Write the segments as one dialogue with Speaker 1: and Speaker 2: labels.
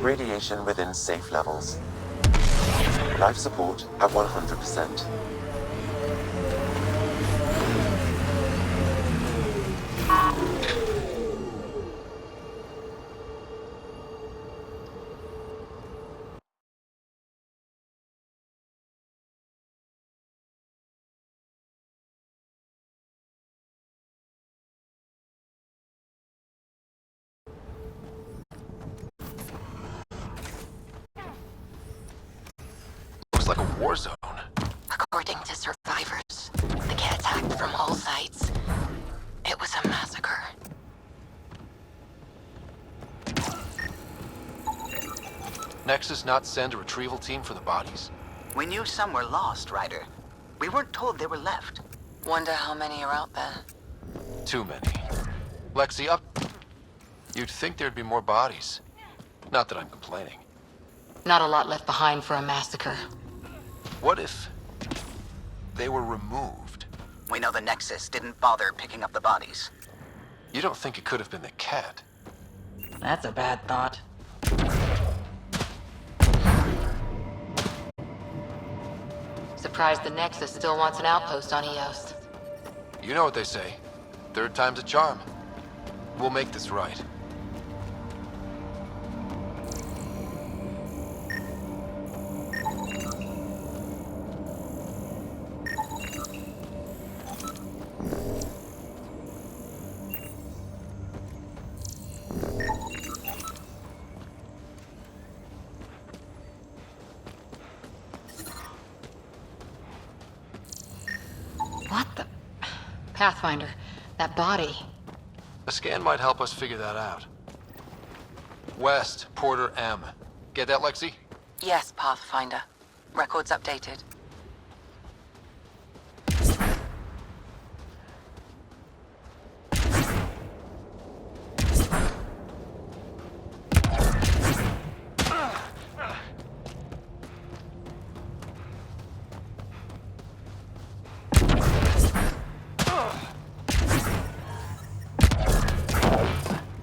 Speaker 1: Radiation within safe levels. Life support at 100%.
Speaker 2: Looks like a war zone.
Speaker 3: According to survivors, the cat attacked from all sides. It was a massacre.
Speaker 2: Nexus not send a retrieval team for the bodies?
Speaker 4: We knew some were lost, Ryder. We weren't told they were left.
Speaker 3: Wonder how many are out there.
Speaker 2: Too many. Lexi, up. You'd think there'd be more bodies. Not that I'm complaining.
Speaker 3: Not a lot left behind for a massacre.
Speaker 2: What if they were removed?
Speaker 4: We know the Nexus didn't bother picking up the bodies.
Speaker 2: You don't think it could have been the cat?
Speaker 5: That's a bad thought.
Speaker 3: Surprised the Nexus still wants an outpost on Eos.
Speaker 2: You know what they say. Third time's a charm. We'll make this right.
Speaker 3: What the... Pathfinder, that body.
Speaker 2: A scan might help us figure that out. West, Porter M. Get that, Lexi?
Speaker 3: Yes, Pathfinder. Records updated.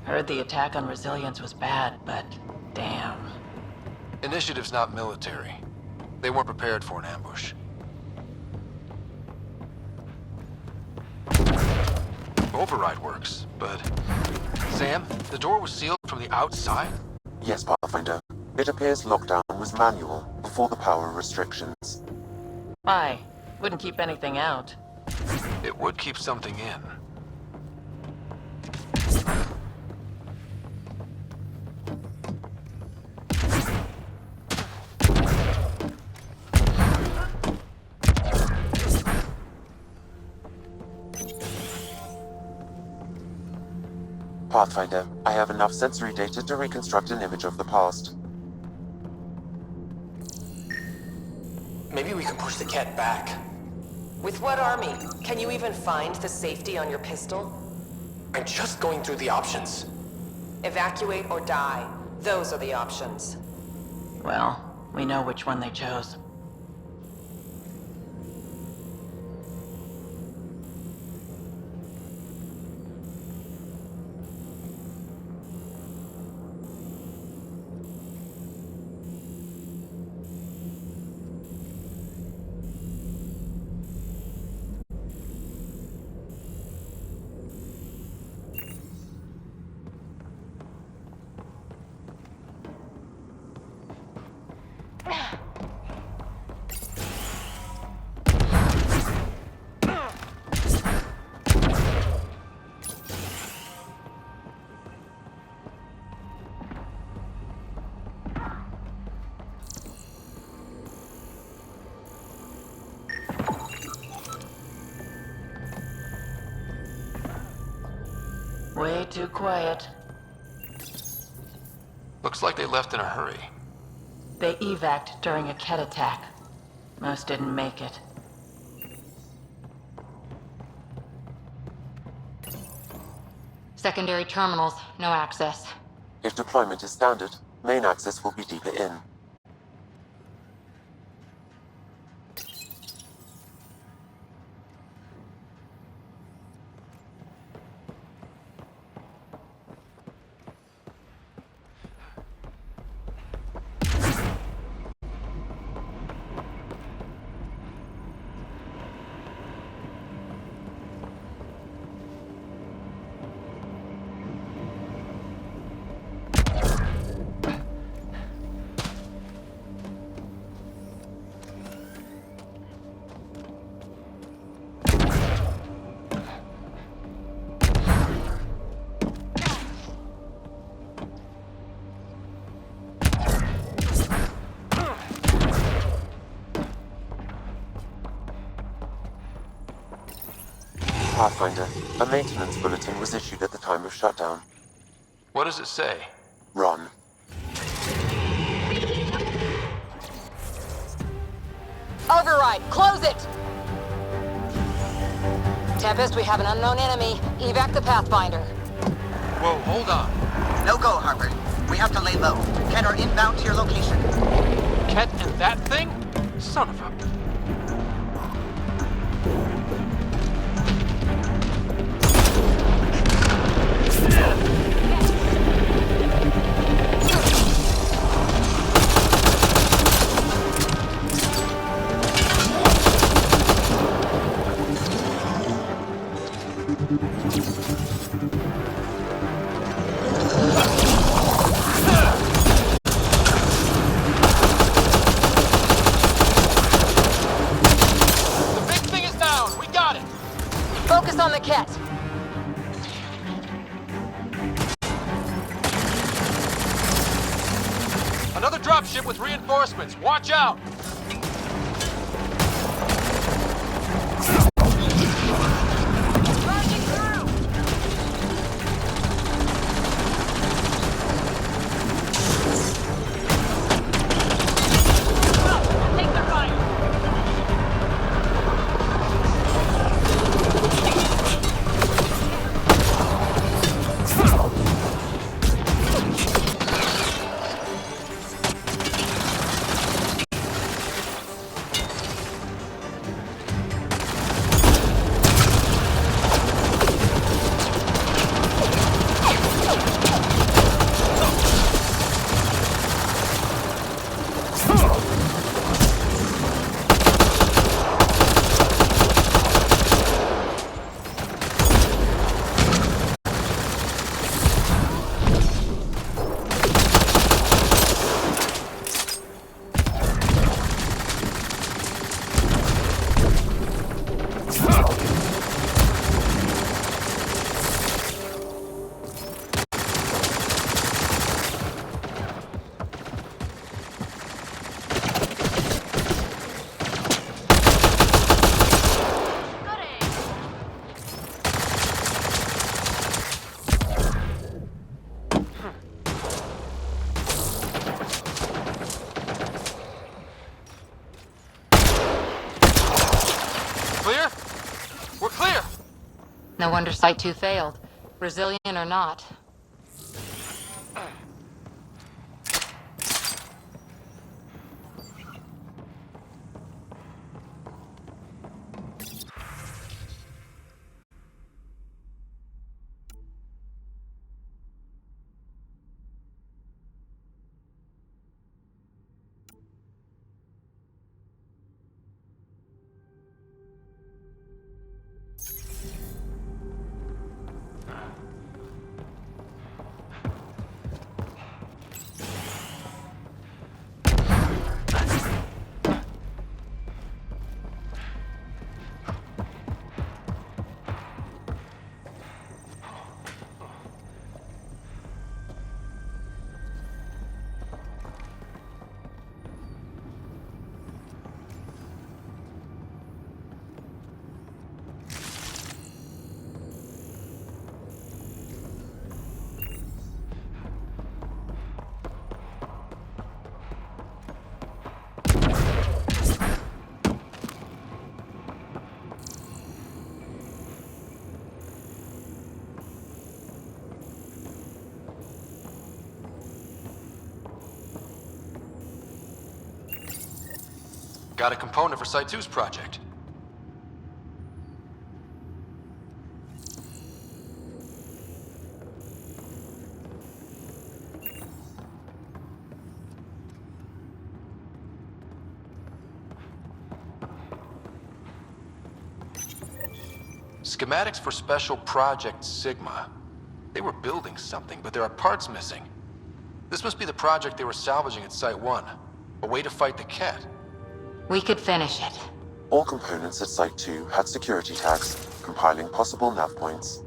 Speaker 5: Heard the attack on Resilience was bad, but damn.
Speaker 2: Initiative's not military. They weren't prepared for an ambush. Override works, but... Sam, the door was sealed from the outside?
Speaker 1: Yes, Pathfinder. It appears lockdown was manual before the power restrictions.
Speaker 5: Why? Wouldn't keep anything out.
Speaker 2: It would keep something in.
Speaker 1: Pathfinder, I have enough sensory data to reconstruct an image of the past.
Speaker 6: Maybe we can push the cat back.
Speaker 7: With what army? Can you even find the safety on your pistol?
Speaker 6: I'm just going through the options.
Speaker 7: Evacuate or die. Those are the options.
Speaker 5: Well, we know which one they chose. Way too quiet.
Speaker 2: Looks like they left in a hurry.
Speaker 5: They evac'd during a Ket attack. Most didn't make it.
Speaker 3: Secondary terminals, no access.
Speaker 1: If deployment is standard, main access will be deeper in. Pathfinder, a maintenance bulletin was issued at the time of shutdown.
Speaker 2: What does it say?
Speaker 1: Run.
Speaker 7: Override, close it! Tempest, we have an unknown enemy. Evac the Pathfinder.
Speaker 2: Whoa, hold on.
Speaker 4: No go, Harper. We have to lay low. Ken are inbound to your location.
Speaker 2: Ket and that thing? Son of a...
Speaker 7: Focus on the Ket.
Speaker 2: Another dropship with reinforcements. Watch out! Clear? We're clear!
Speaker 5: No wonder Site 2 failed. Resilient or not.
Speaker 2: Got a component for Site 2's project. Schematics for Special Project Sigma. They were building something, but there are parts missing. This must be the project they were salvaging at Site 1. A way to fight the Ket.
Speaker 5: We could finish it.
Speaker 1: All components at Site 2 had security tags, compiling possible nav points.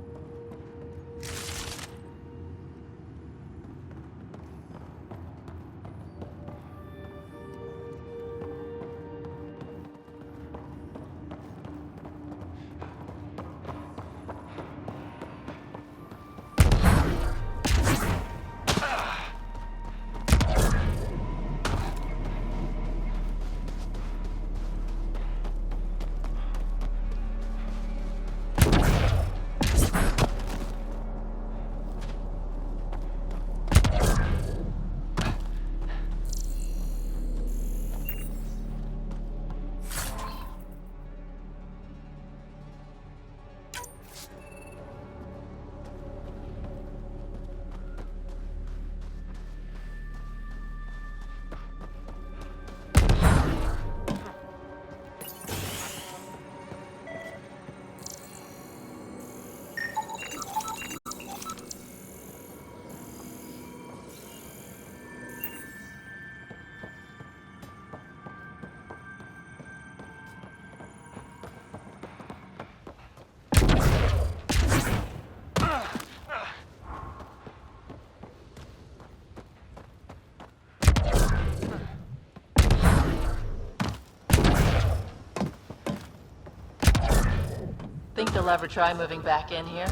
Speaker 5: You'll ever try moving back in here?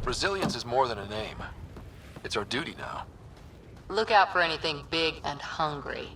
Speaker 2: Resilience is more than a name. It's our duty now.
Speaker 5: Look out for anything big and hungry.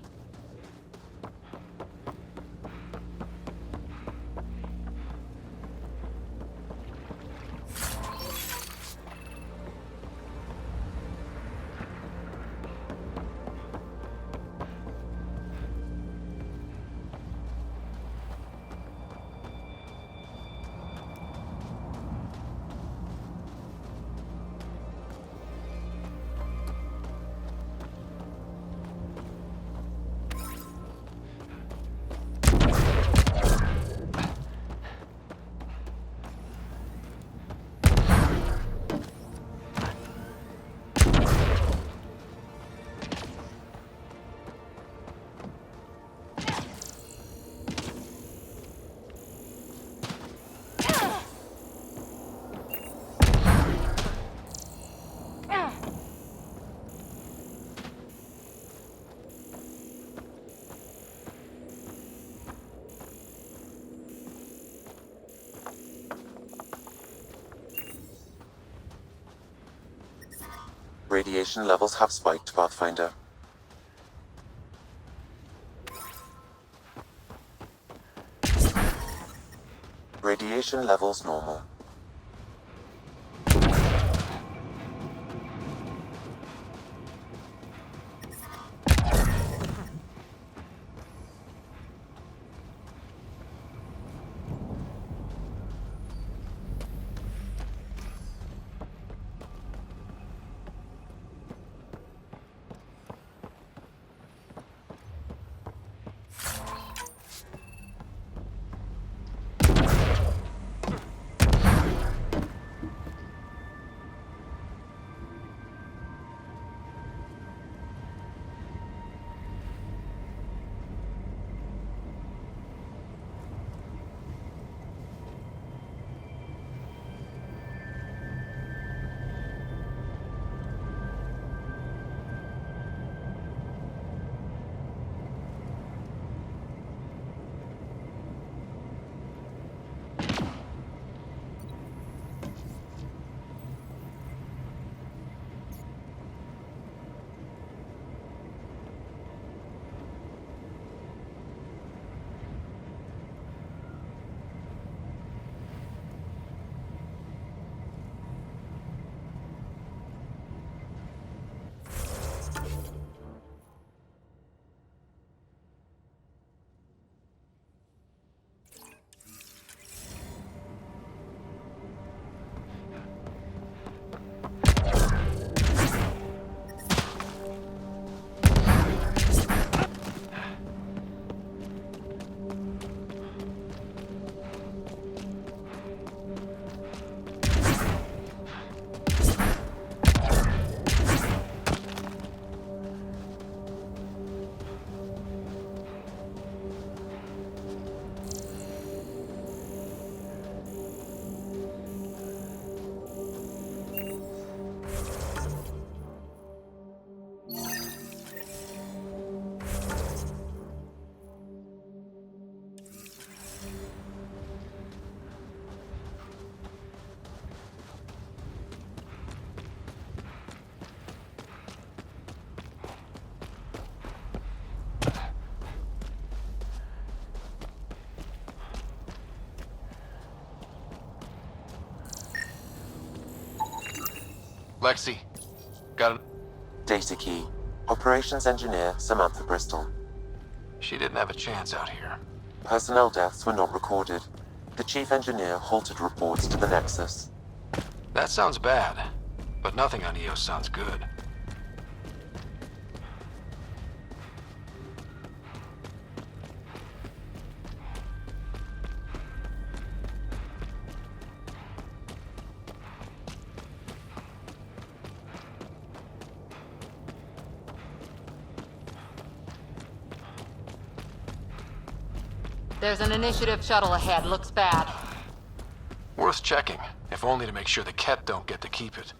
Speaker 1: Radiation levels have spiked, Pathfinder. Radiation levels normal.
Speaker 2: Lexi, got it.
Speaker 1: Data key. Operations Engineer Samantha Bristol.
Speaker 2: She didn't have a chance out here.
Speaker 1: Personnel deaths were not recorded. The Chief Engineer halted reports to the Nexus.
Speaker 2: That sounds bad, but nothing on EOS sounds good.
Speaker 5: There's an initiative shuttle ahead. Looks bad.
Speaker 2: Worth checking, if only to make sure the Ket don't get to keep it.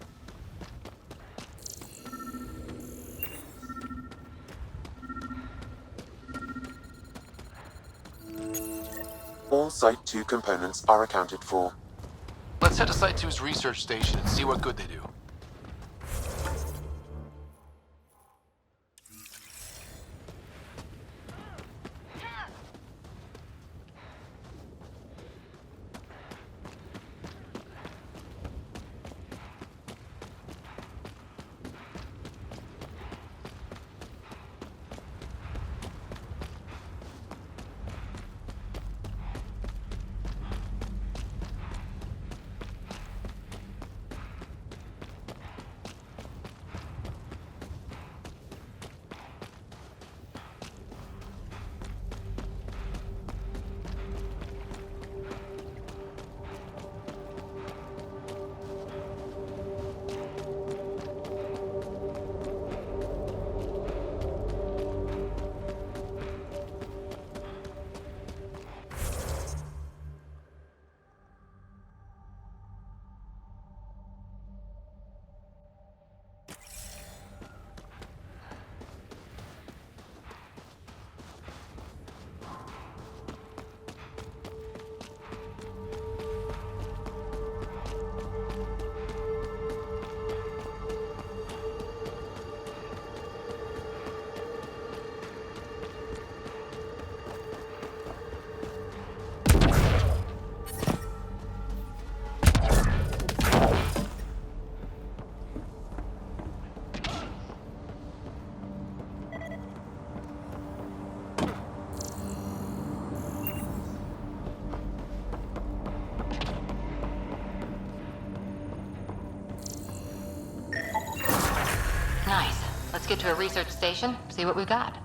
Speaker 1: All Site 2 components are accounted for.
Speaker 2: head to Site 2's research station and see what good they do.
Speaker 5: Nice. Let's get to a research station, see what we've got.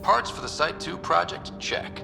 Speaker 2: Parts for the Site 2 project, check.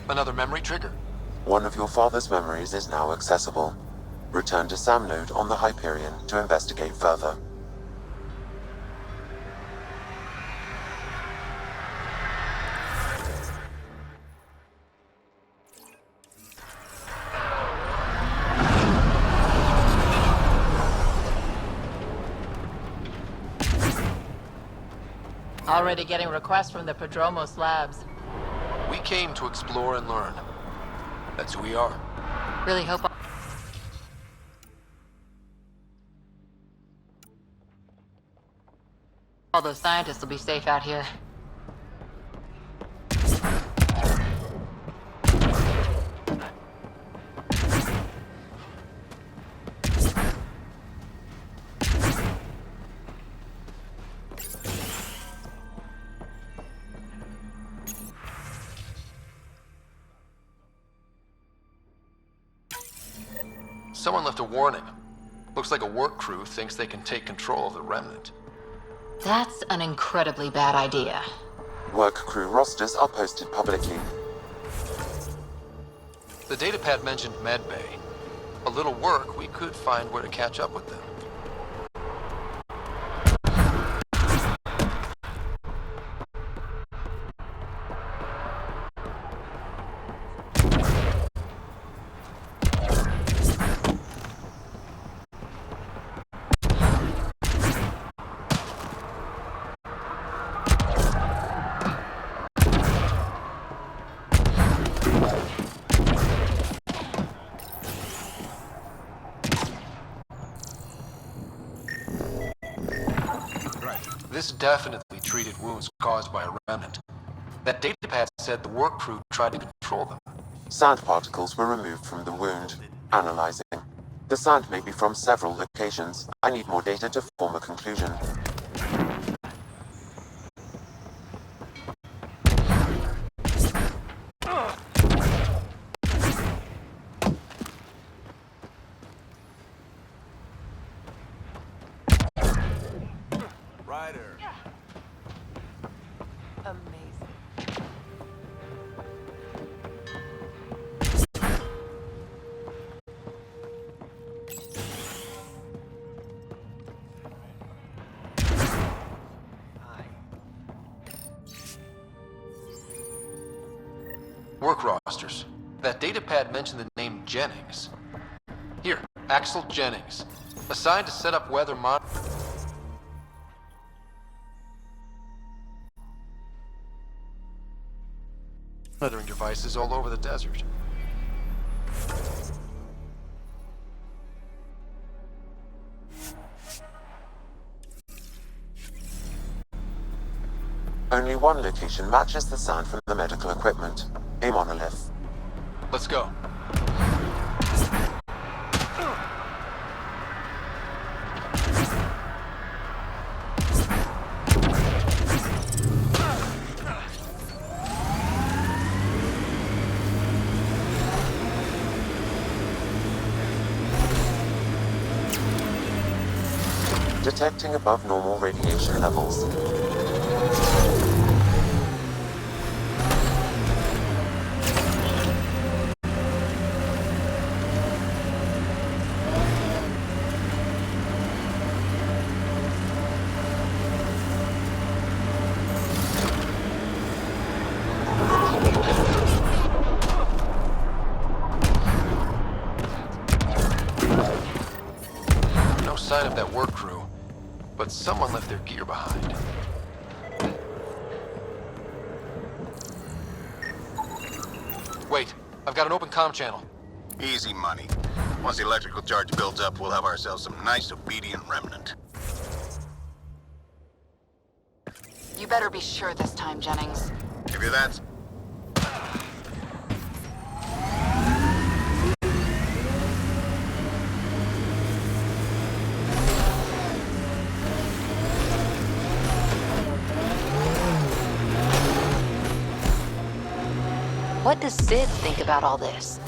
Speaker 2: Another memory trigger?
Speaker 1: One of your father's memories is now accessible. Return to Sam Node on the Hyperion to investigate further.
Speaker 5: Already getting requests from the Prodromos labs.
Speaker 2: We came to explore and learn. That's who we are.
Speaker 5: Really hope all those scientists will be safe out here.
Speaker 2: Someone left a warning. Looks like a work crew thinks they can take control of the remnant.
Speaker 5: That's an incredibly bad idea.
Speaker 1: Work crew rosters are posted publicly.
Speaker 2: The datapad mentioned medbay. A little work, we could find where to catch up with them. This definitely treated wounds caused by a remnant. That datapad said the work crew tried to control them.
Speaker 1: Sand particles were removed from the wound. Analyzing. The sand may be from several locations. I need more data to form a conclusion.
Speaker 8: Ryder.
Speaker 7: Amazing.
Speaker 2: Work rosters. That datapad mentioned the name Jennings. Here, Axel Jennings. Assigned to set up weather monitoring devices all over the desert.
Speaker 1: Only one location matches the sand from the medical equipment. A monolith.
Speaker 2: Let's go.
Speaker 1: Detecting above normal radiation levels.
Speaker 2: No sign of that work crew, but someone left their gear behind. Wait, I've got an open comm channel.
Speaker 8: Easy money. Once the electrical charge builds up, we'll have ourselves some nice obedient remnant.
Speaker 3: You better be sure this time, Jennings.
Speaker 8: If you're that...
Speaker 3: What does Sid think about all this?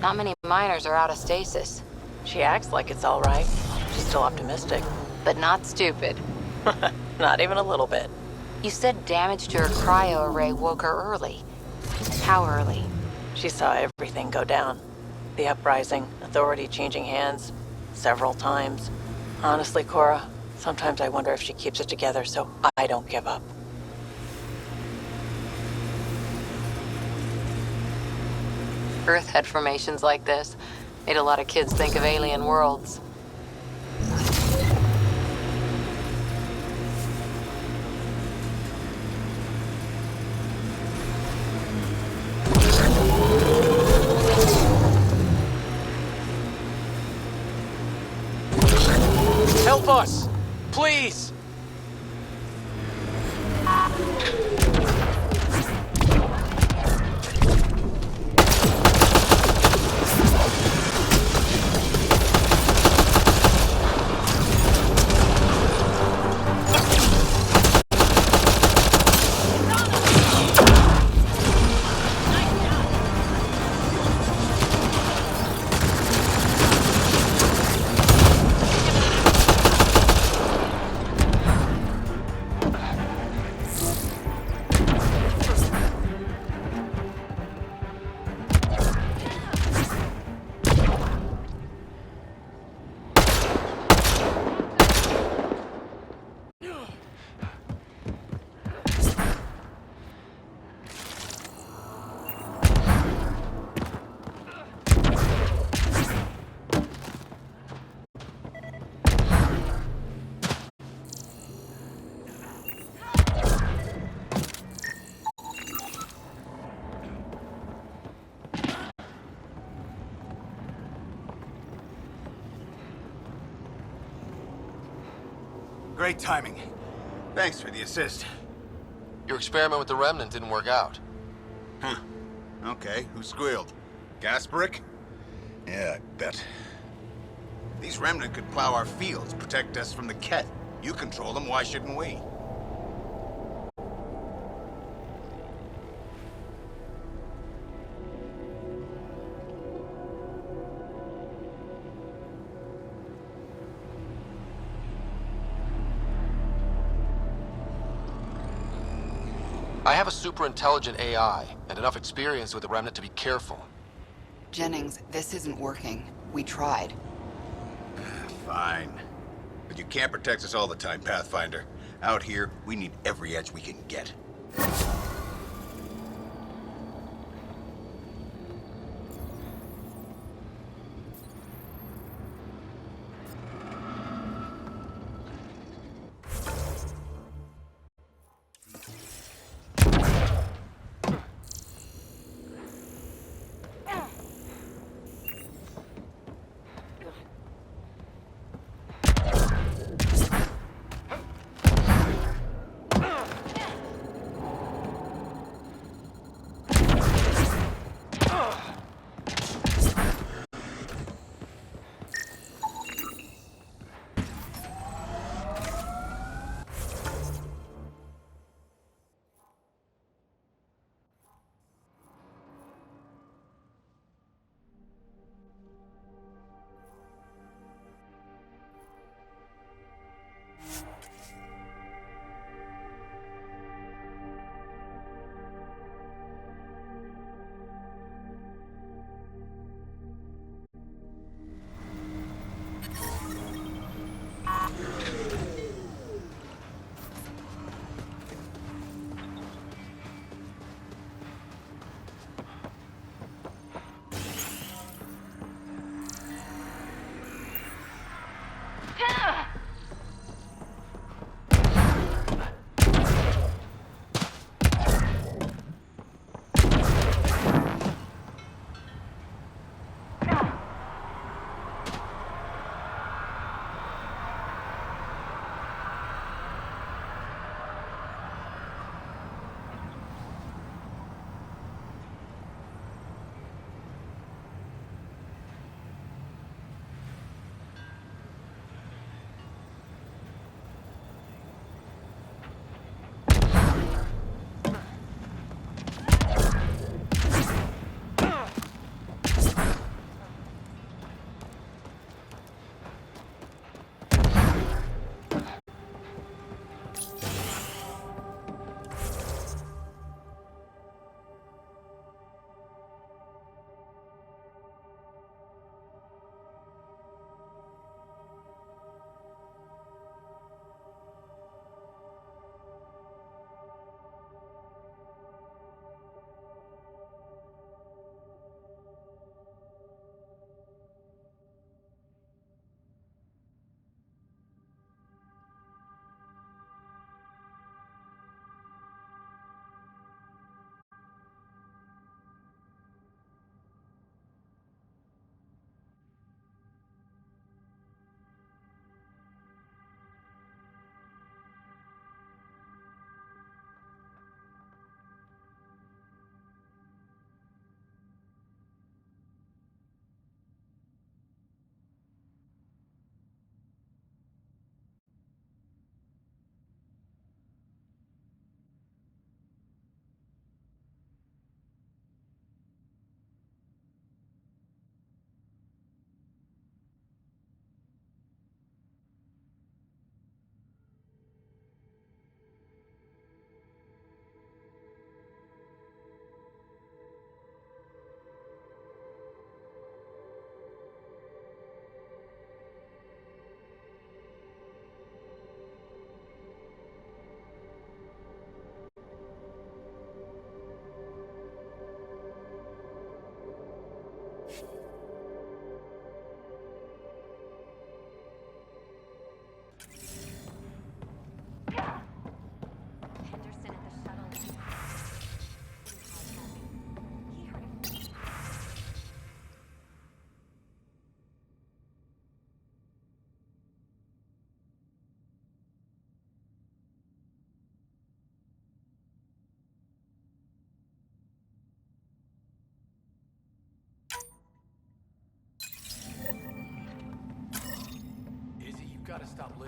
Speaker 3: Not many miners are out of stasis,
Speaker 7: She acts like it's all right. She's still optimistic.
Speaker 3: but not stupid.
Speaker 7: Not even a little bit.
Speaker 3: You said damage to her cryo array woke her early. How early?
Speaker 5: She saw everything go down. The uprising, authority changing hands, several times. Honestly, Cora, sometimes I wonder if she keeps it together so I don't give up.
Speaker 3: Earth had formations like this. Made a lot of kids think of alien worlds.
Speaker 6: Help us! Please!
Speaker 8: Great timing. Thanks for the assist.
Speaker 2: Your experiment with the Remnant didn't work out.
Speaker 8: Huh. Okay, who squealed? Gasparic? Yeah, I bet. These Remnant could plow our fields, protect us from the Ket. You control them, why shouldn't we?
Speaker 2: I have a super intelligent AI and enough experience with the Remnant to be careful.
Speaker 9: Jennings, this isn't working. We tried.
Speaker 8: Fine. But you can't protect us all the time, Pathfinder. Out here, we need every edge we can get.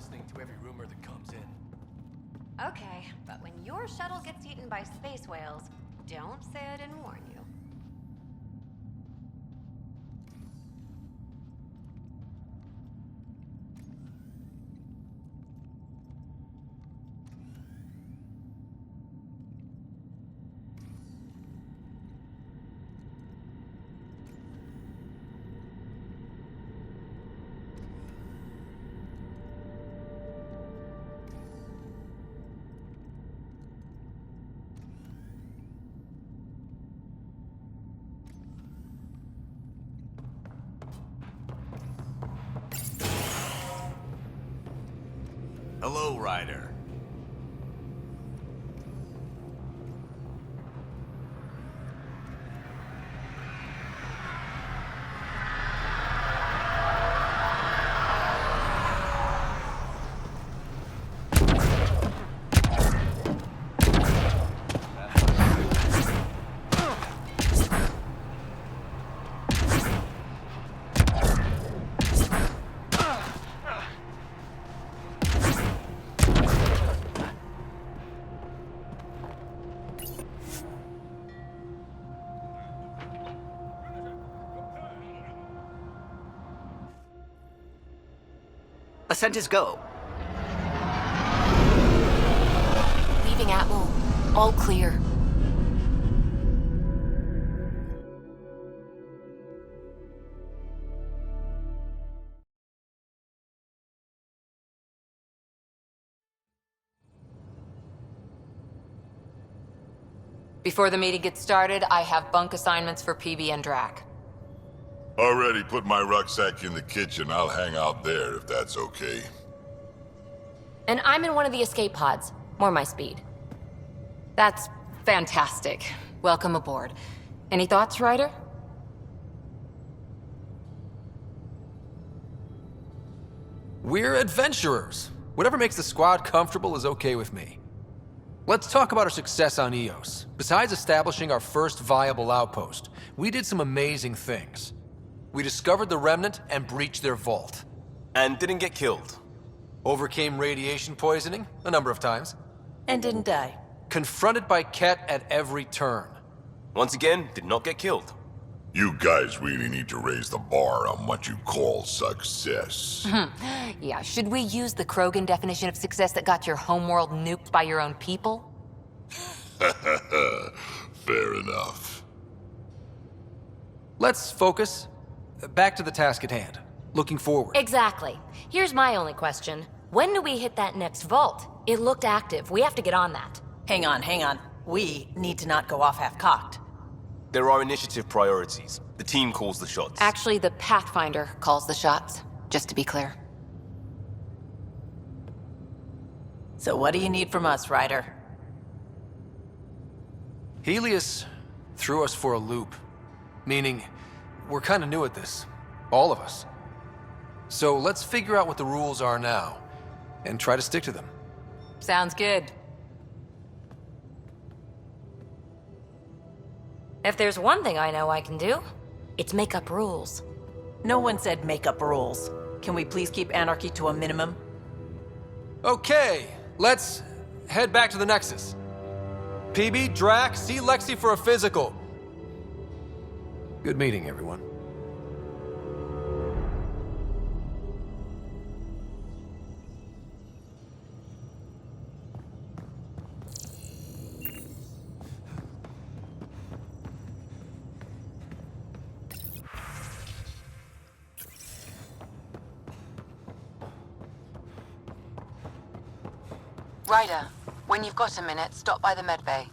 Speaker 6: listening to every rumor that comes in.
Speaker 10: Okay, but when your shuttle gets eaten by space whales, don't say I didn't warn you.
Speaker 11: Hello, Ryder.
Speaker 4: Ascent is go.
Speaker 3: Leaving Atmo. All clear.
Speaker 10: Before the meeting gets started, I have bunk assignments for PB and Drac.
Speaker 12: Already put my rucksack in the kitchen. I'll hang out there if that's okay.
Speaker 10: And I'm in one of the escape pods. More my speed. That's fantastic. Welcome aboard. Any thoughts, Ryder?
Speaker 2: We're adventurers. Whatever makes the squad comfortable is okay with me. Let's talk about our success on Eos. Besides establishing our first viable outpost, we did some amazing things. We discovered the Remnant and breached their vault.
Speaker 6: And didn't get killed.
Speaker 2: Overcame radiation poisoning a number of times.
Speaker 5: And didn't die.
Speaker 2: Confronted by Ket at every turn.
Speaker 6: Once again, did not get killed.
Speaker 12: You guys really need to raise the bar on what you call success.
Speaker 10: Yeah, should we use the Krogan definition of success that got your homeworld nuked by your own people?
Speaker 12: Fair enough.
Speaker 2: Let's focus. Back to the task at hand. Looking forward.
Speaker 10: Exactly. Here's my only question. When do we hit that next vault? It looked active. We have to get on that.
Speaker 5: Hang on. We need to not go off half-cocked.
Speaker 6: There are initiative priorities. The team calls the shots.
Speaker 10: Actually, the Pathfinder calls the shots, just to be clear.
Speaker 5: So what do you need from us, Ryder?
Speaker 2: Helios threw us for a loop. Meaning, we're kind of new at this. All of us. So let's figure out what the rules are now, and try to stick to them.
Speaker 10: Sounds good. If there's one thing I know I can do, it's make up rules.
Speaker 5: No one said make up rules. Can we please keep anarchy to a minimum?
Speaker 2: Okay, let's head back to the Nexus. PB, Drac, see Lexi for a physical. Good meeting, everyone.
Speaker 3: Ryder, when you've got a minute, stop by the medbay.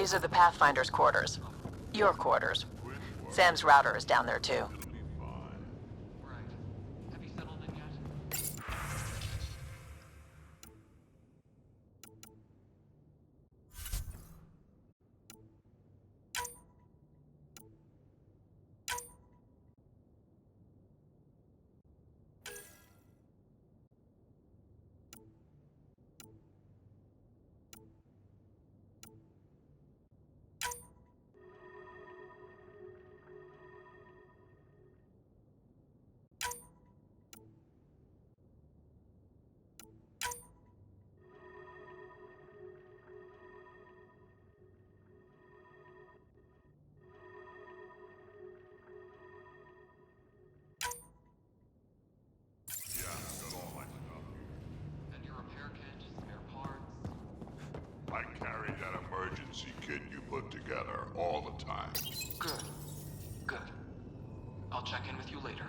Speaker 5: These are the Pathfinder's quarters. Your quarters. Sam's router is down there too.
Speaker 12: I carry that emergency kit you put together all the time.
Speaker 6: Good. Good. I'll check in with you later.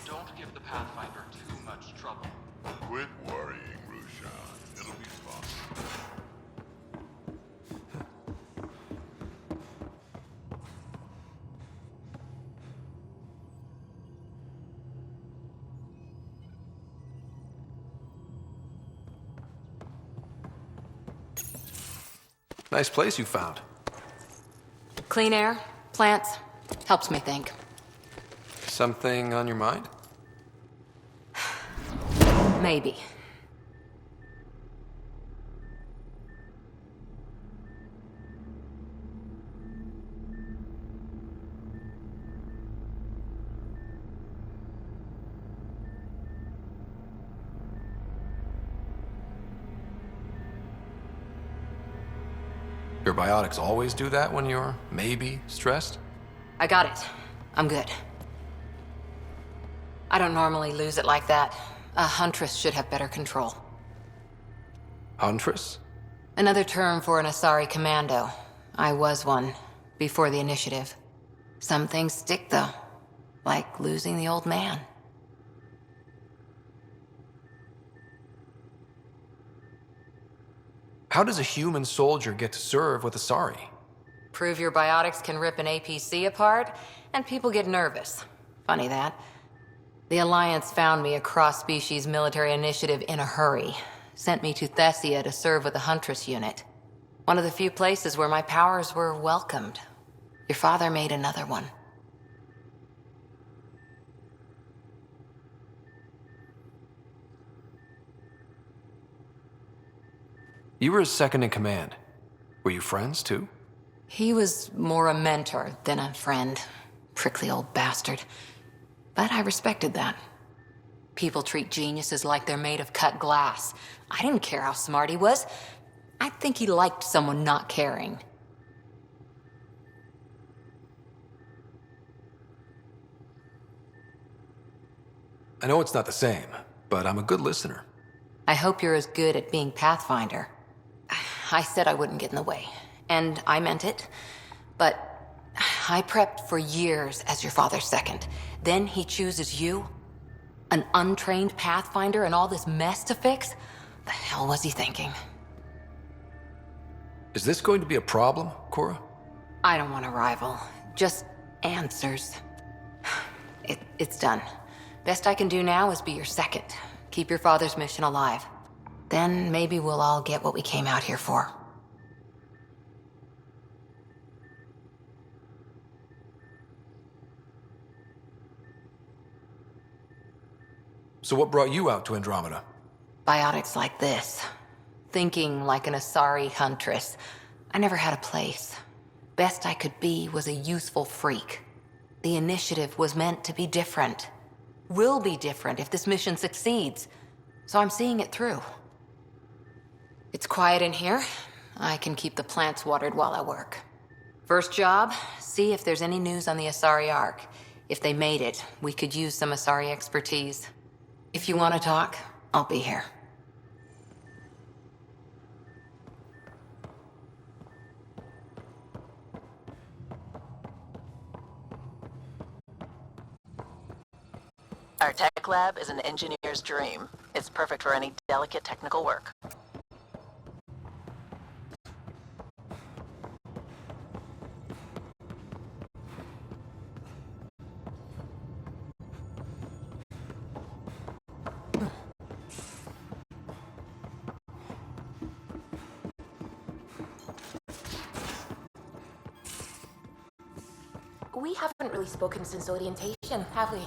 Speaker 6: Don't give the Pathfinder too much trouble.
Speaker 12: Quit worrying, Rushan. It'll be fun.
Speaker 2: Nice place you found.
Speaker 10: Clean air, plants, helps me think.
Speaker 2: Something on your mind?
Speaker 10: Maybe.
Speaker 2: Your biotics always do that when you're maybe stressed?
Speaker 10: I got it. I'm good. I don't normally lose it like that. A huntress should have better control.
Speaker 2: Huntress?
Speaker 10: Another term for an Asari commando. I was one, before the initiative. Some things stick, though. Like losing the old man.
Speaker 2: How does a human soldier get to serve with Asari?
Speaker 10: Prove your biotics can rip an APC apart, and people get nervous. Funny that. The Alliance found me a cross-species military initiative in a hurry. Sent me to Thessia to serve with the Huntress unit. One of the few places where my powers were welcomed. Your father made another one.
Speaker 2: You were his second in command. Were you friends, too?
Speaker 10: He was more a mentor than a friend. Prickly old bastard. But I respected that. People treat geniuses like they're made of cut glass. I didn't care how smart he was. I think he liked someone not caring.
Speaker 2: I know it's not the same, but I'm a good listener.
Speaker 10: I hope you're as good at being Pathfinder. I said I wouldn't get in the way, and I meant it. But I prepped for years as your father's second. Then he chooses you? An untrained Pathfinder and all this mess to fix? The hell was he thinking?
Speaker 2: Is this going to be a problem, Cora?
Speaker 10: I don't want a rival. Just answers. It's done. Best I can do now is be your second. Keep your father's mission alive. Then maybe we'll all get what we came out here for.
Speaker 2: So what brought you out to Andromeda?
Speaker 10: Biotics like this. Thinking like an Asari huntress. I never had a place. Best I could be was a useful freak. The initiative was meant to be different. Will be different if this mission succeeds. So I'm seeing it through. It's quiet in here. I can keep the plants watered while I work. First job, see if there's any news on the Asari Ark. If they made it, we could use some Asari expertise. If you want to talk, I'll be here.
Speaker 5: Our tech lab is an engineer's dream. It's perfect for any delicate technical work.
Speaker 11: We haven't really spoken since orientation, have we?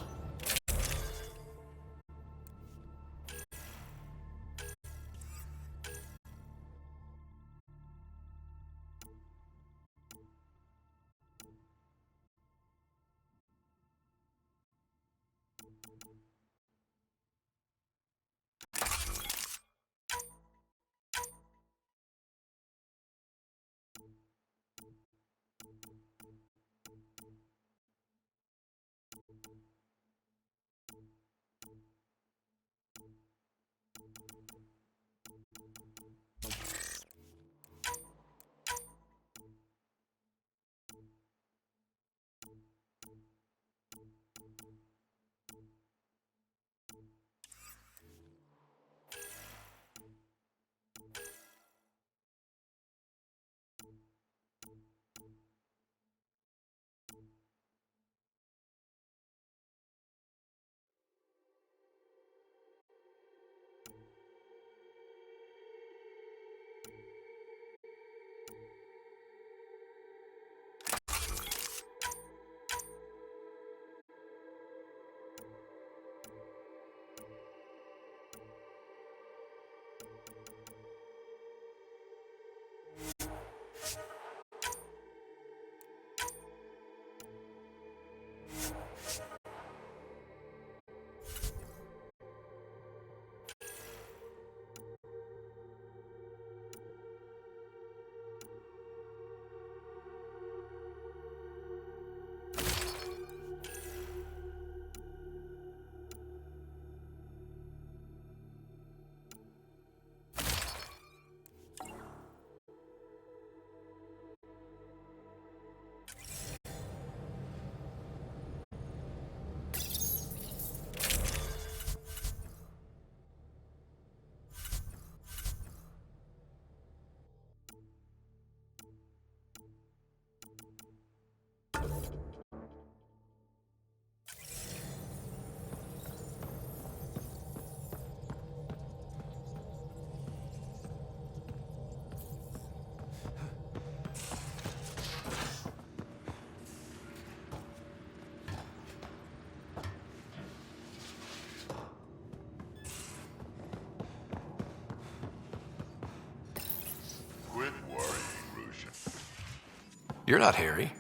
Speaker 2: You're not Harry.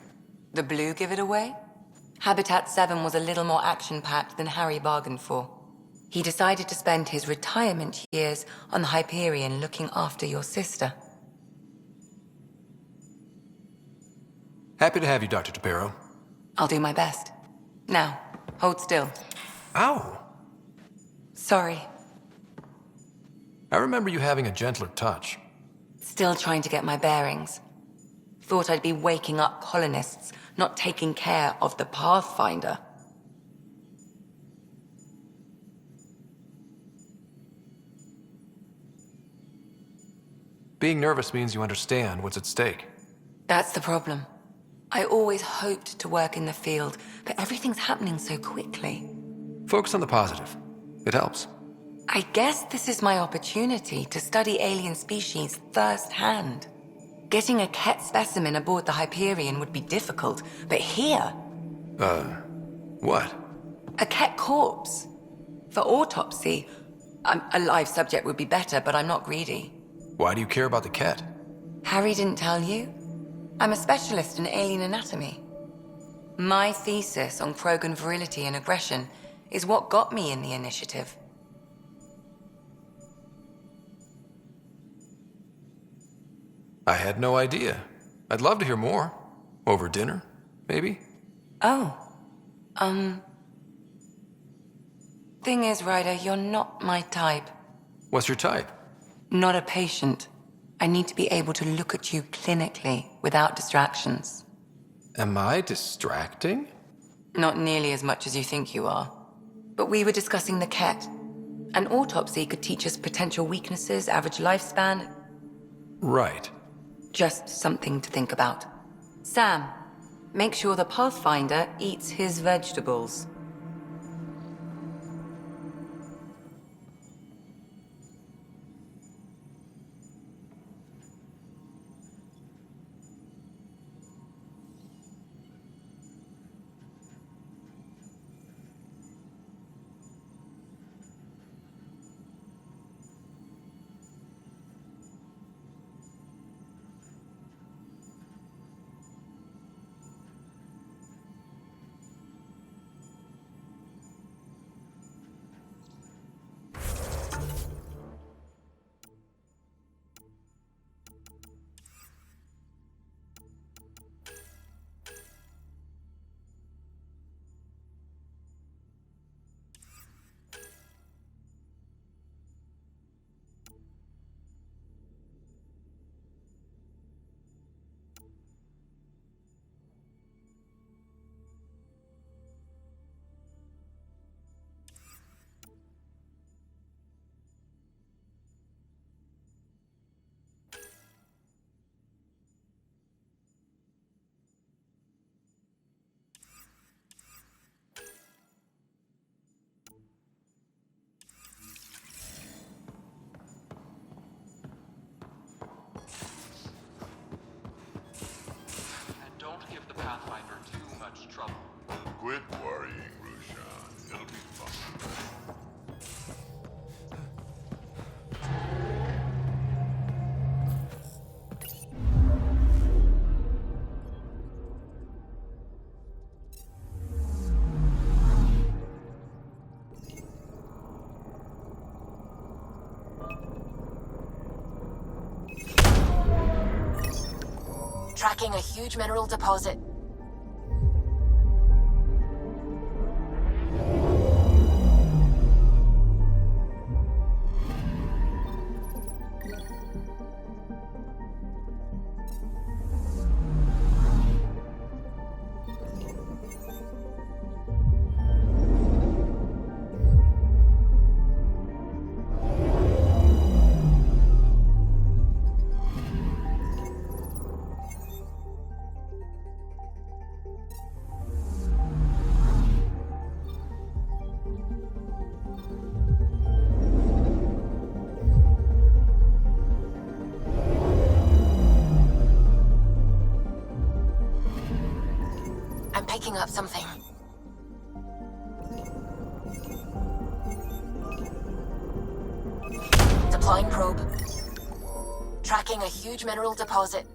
Speaker 13: The blue give it away? Habitat 7 was a little more action-packed than Harry bargained for. He decided to spend his retirement years on the Hyperion looking after your sister.
Speaker 2: Happy to have you, Dr. DePero.
Speaker 13: I'll do my best. Now, hold still.
Speaker 2: Ow!
Speaker 13: Sorry.
Speaker 2: I remember you having a gentler touch.
Speaker 13: Still trying to get my bearings. Thought I'd be waking up colonists, not taking care of the Pathfinder.
Speaker 2: Being nervous means you understand what's at stake.
Speaker 13: That's the problem. I always hoped to work in the field, but everything's happening so quickly.
Speaker 2: Focus on the positive. It helps.
Speaker 13: I guess this is my opportunity to study alien species firsthand. Getting a Ket specimen aboard the Hyperion would be difficult, but here...
Speaker 2: What?
Speaker 13: A Ket corpse. For autopsy, a live subject would be better, but I'm not greedy.
Speaker 2: Why do you care about the cat?
Speaker 13: Harry didn't tell you? I'm a specialist in alien anatomy. My thesis on Krogan virility and aggression is what got me in the initiative.
Speaker 2: I had no idea. I'd love to hear more. Over dinner, maybe?
Speaker 13: Oh. Thing is, Ryder, you're not my type.
Speaker 2: What's your type?
Speaker 13: Not a patient. I need to be able to look at you clinically without distractions.
Speaker 2: Am I distracting?
Speaker 13: Not nearly as much as you think you are. But we were discussing the Ket. An autopsy could teach us potential weaknesses, average lifespan.
Speaker 2: Right.
Speaker 13: Just something to think about. Sam, make sure the Pathfinder eats his vegetables.
Speaker 2: Pathfinder too much trouble.
Speaker 12: Quit worrying, Rushan. It'll be fine.
Speaker 11: Tracking a huge mineral deposit. I'm picking up something. Deploying probe. Tracking a huge mineral deposit.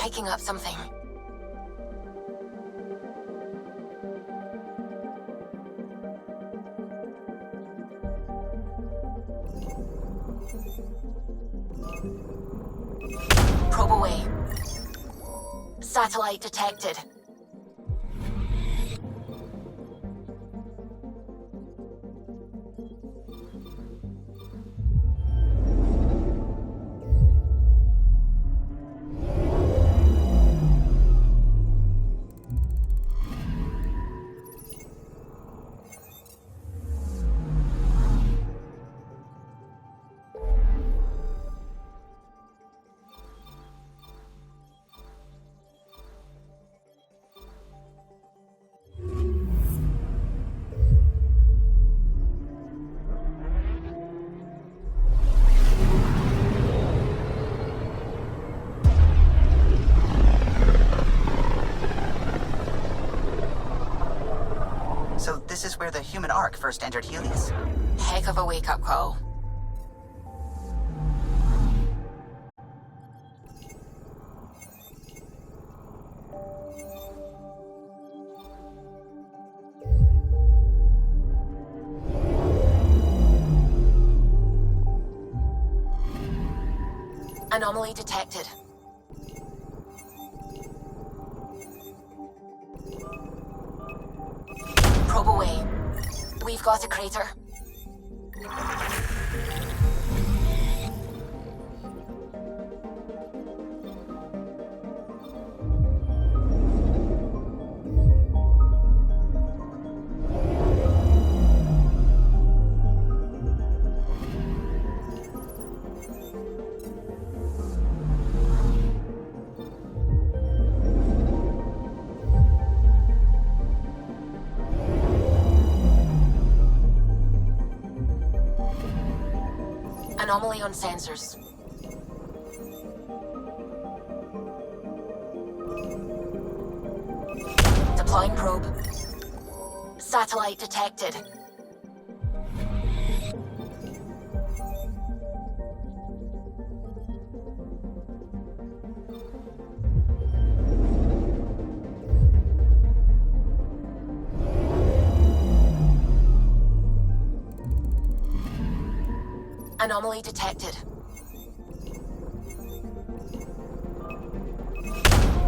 Speaker 11: picking up something. Probe away. Satellite detected.
Speaker 4: So this is where the human Ark first entered Helios?
Speaker 11: Heck of a wake-up call. Anomaly detected. Probe away. We've got a crater. Anomaly on sensors. Deploying probe. Satellite detected. Anomaly detected.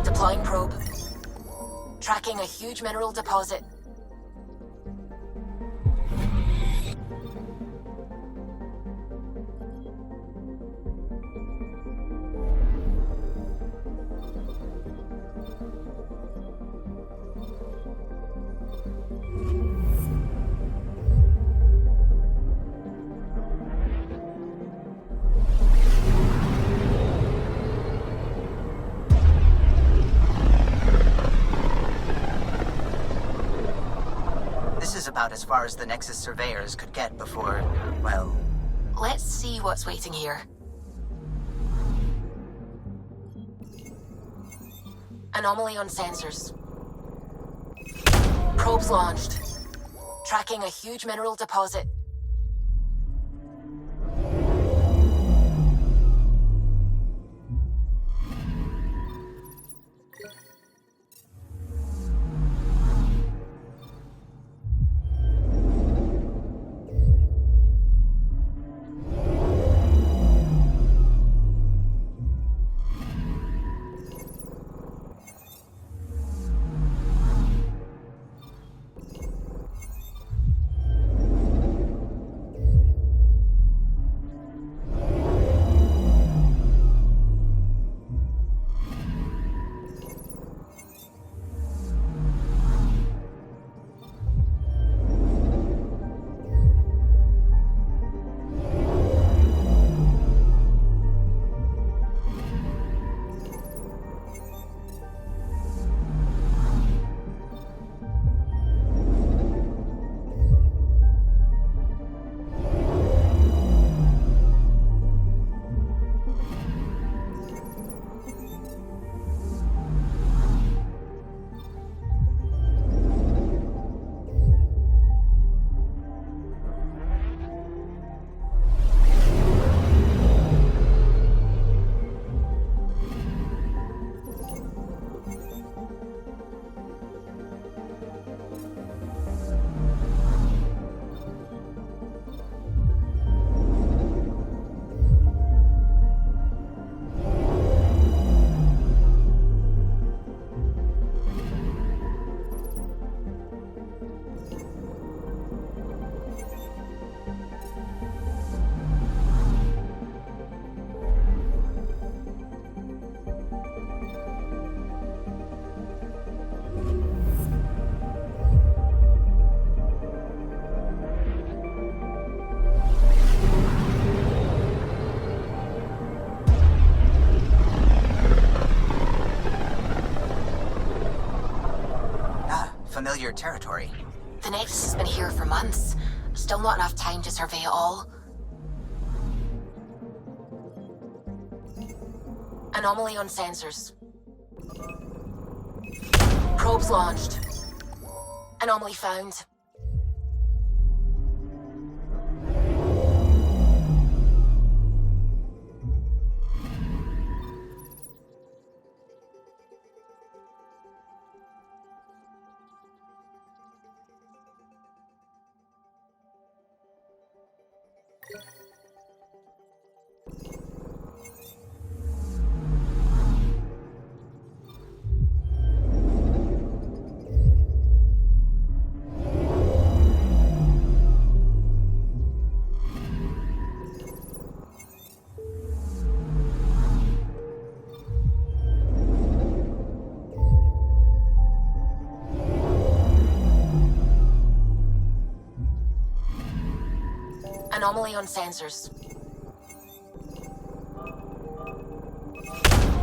Speaker 11: Deploying probe. Tracking a huge mineral deposit.
Speaker 4: This is about as far as the Nexus surveyors could get before, well...
Speaker 11: Let's see what's waiting here. Anomaly on sensors. Probes launched. Tracking a huge mineral deposit.
Speaker 4: familiar territory.
Speaker 11: The Nexus has been here for months. Still not enough time to survey it all. Anomaly on sensors. Probes launched. Anomaly found. Anomaly on sensors.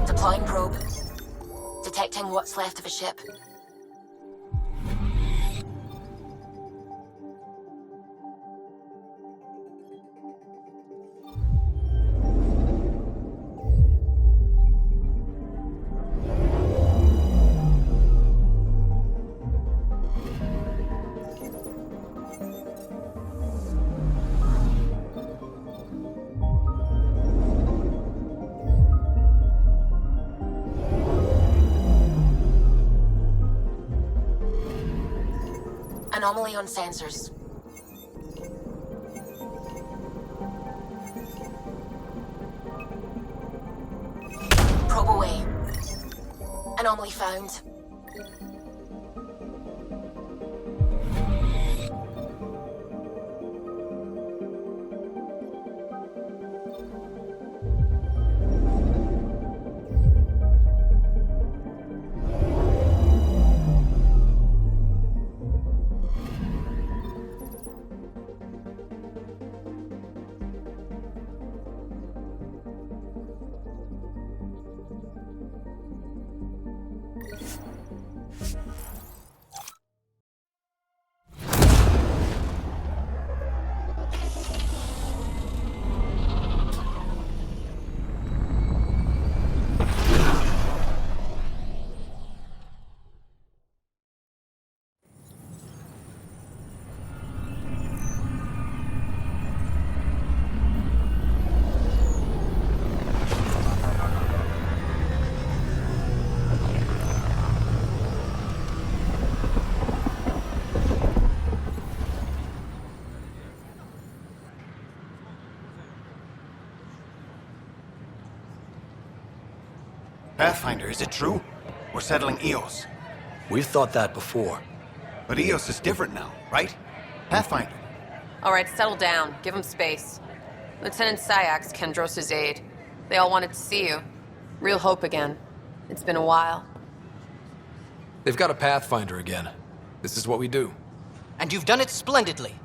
Speaker 11: Deploying probe. Detecting what's left of a ship. Anomaly on sensors. Probe away. Anomaly found.
Speaker 8: Pathfinder, is it true? We're settling Eos.
Speaker 6: We've thought that before.
Speaker 8: But Eos is different now, right? Pathfinder.
Speaker 7: All right, settle down. Give him space. Lieutenant Syak's Kendros' aide. They all wanted to see you. Real hope again. It's been a while.
Speaker 2: They've got a Pathfinder again. This is what we do.
Speaker 6: And you've done it splendidly.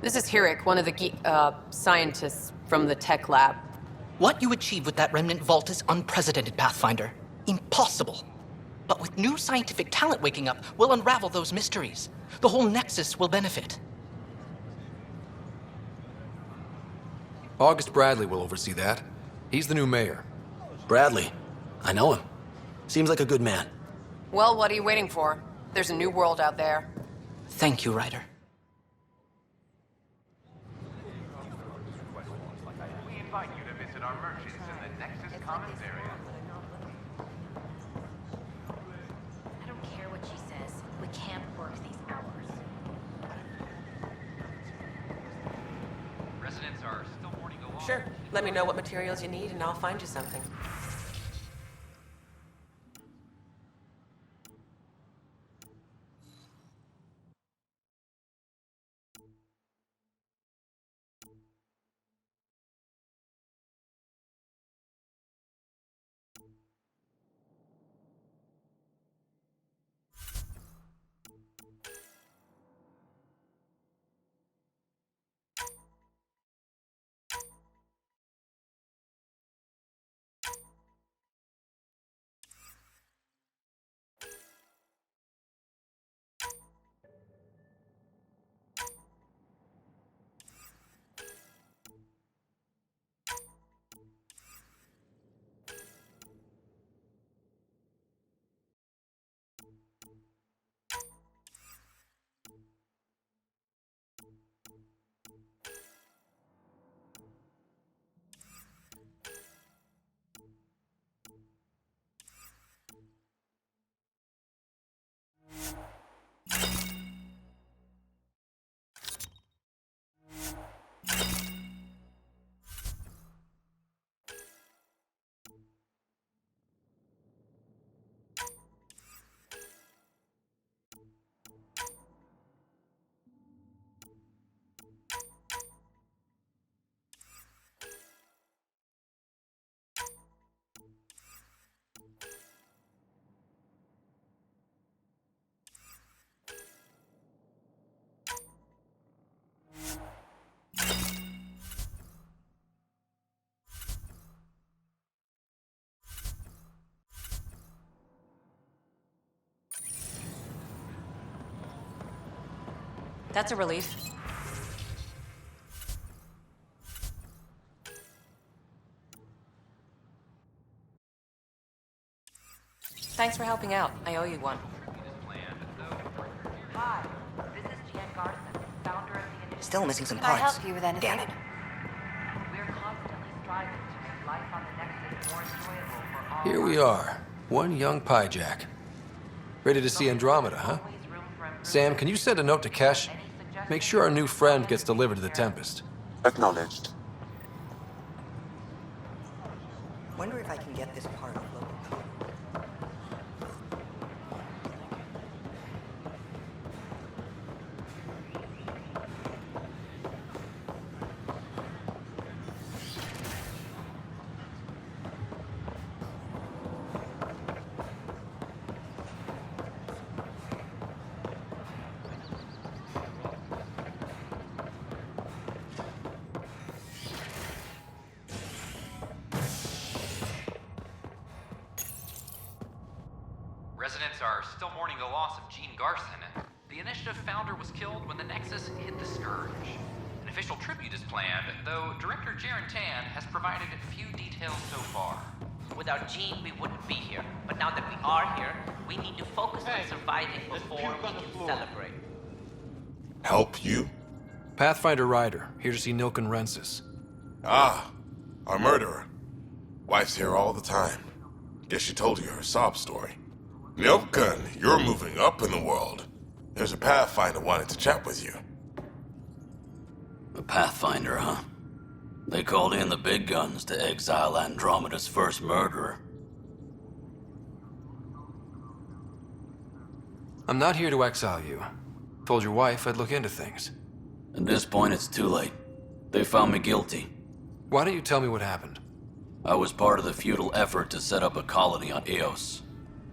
Speaker 7: This is Hirik, one of the scientists from the tech lab.
Speaker 6: What you achieved with that remnant vault is unprecedented, Pathfinder. Impossible. But with new scientific talent waking up, we'll unravel those mysteries. The whole Nexus will benefit.
Speaker 2: August Bradley will oversee that. He's the new mayor.
Speaker 6: Bradley. I know him. Seems like a good man.
Speaker 7: Well, what are you waiting for? There's a new world out there.
Speaker 6: Thank you, Ryder.
Speaker 14: We invite you to visit our merchants in the Nexus Commons area.
Speaker 15: I don't care what she says. We can't work these hours.
Speaker 14: Residents are still mourning along.
Speaker 7: Sure. Let me know what materials you need and I'll find you something.
Speaker 10: That's a relief. Thanks for helping out. I owe you one.
Speaker 15: Hi, this is Jan Garson, founder of the initiative.
Speaker 4: Still missing some
Speaker 15: Can I
Speaker 4: parts.
Speaker 15: help you with anything?
Speaker 4: Damn it.
Speaker 15: We're constantly striving to make life on the Nexus more enjoyable for all.
Speaker 2: Here we are, one young Pyjack. Ready to see Andromeda, huh? Sam, can you send a note to Kesh? Make sure our new friend gets delivered to the Tempest.
Speaker 1: Acknowledged.
Speaker 4: Wonder if I can get this part uploaded.
Speaker 16: Residents are still mourning the loss of Gene Garson. The initiative founder was killed when the Nexus hit the Scourge. An official tribute is planned, though Director Jaren Tan has provided few details so far.
Speaker 17: Without Gene, we wouldn't be here. But now that we are here, we need to focus on surviving before we can celebrate.
Speaker 12: Help you?
Speaker 2: Pathfinder Ryder, here to see Nilken Rensis.
Speaker 12: Ah, our murderer. Wife's here all the time. Guess she told you her sob story. Nilken, you're moving up in the world. There's a Pathfinder wanting to chat with you.
Speaker 18: A Pathfinder, huh? They called in the big guns to exile Andromeda's first murderer.
Speaker 2: I'm not here to exile you. Told your wife I'd look into things.
Speaker 18: At this point, it's too late. They found me guilty.
Speaker 2: Why don't you tell me what happened?
Speaker 18: I was part of the futile effort to set up a colony on Eos.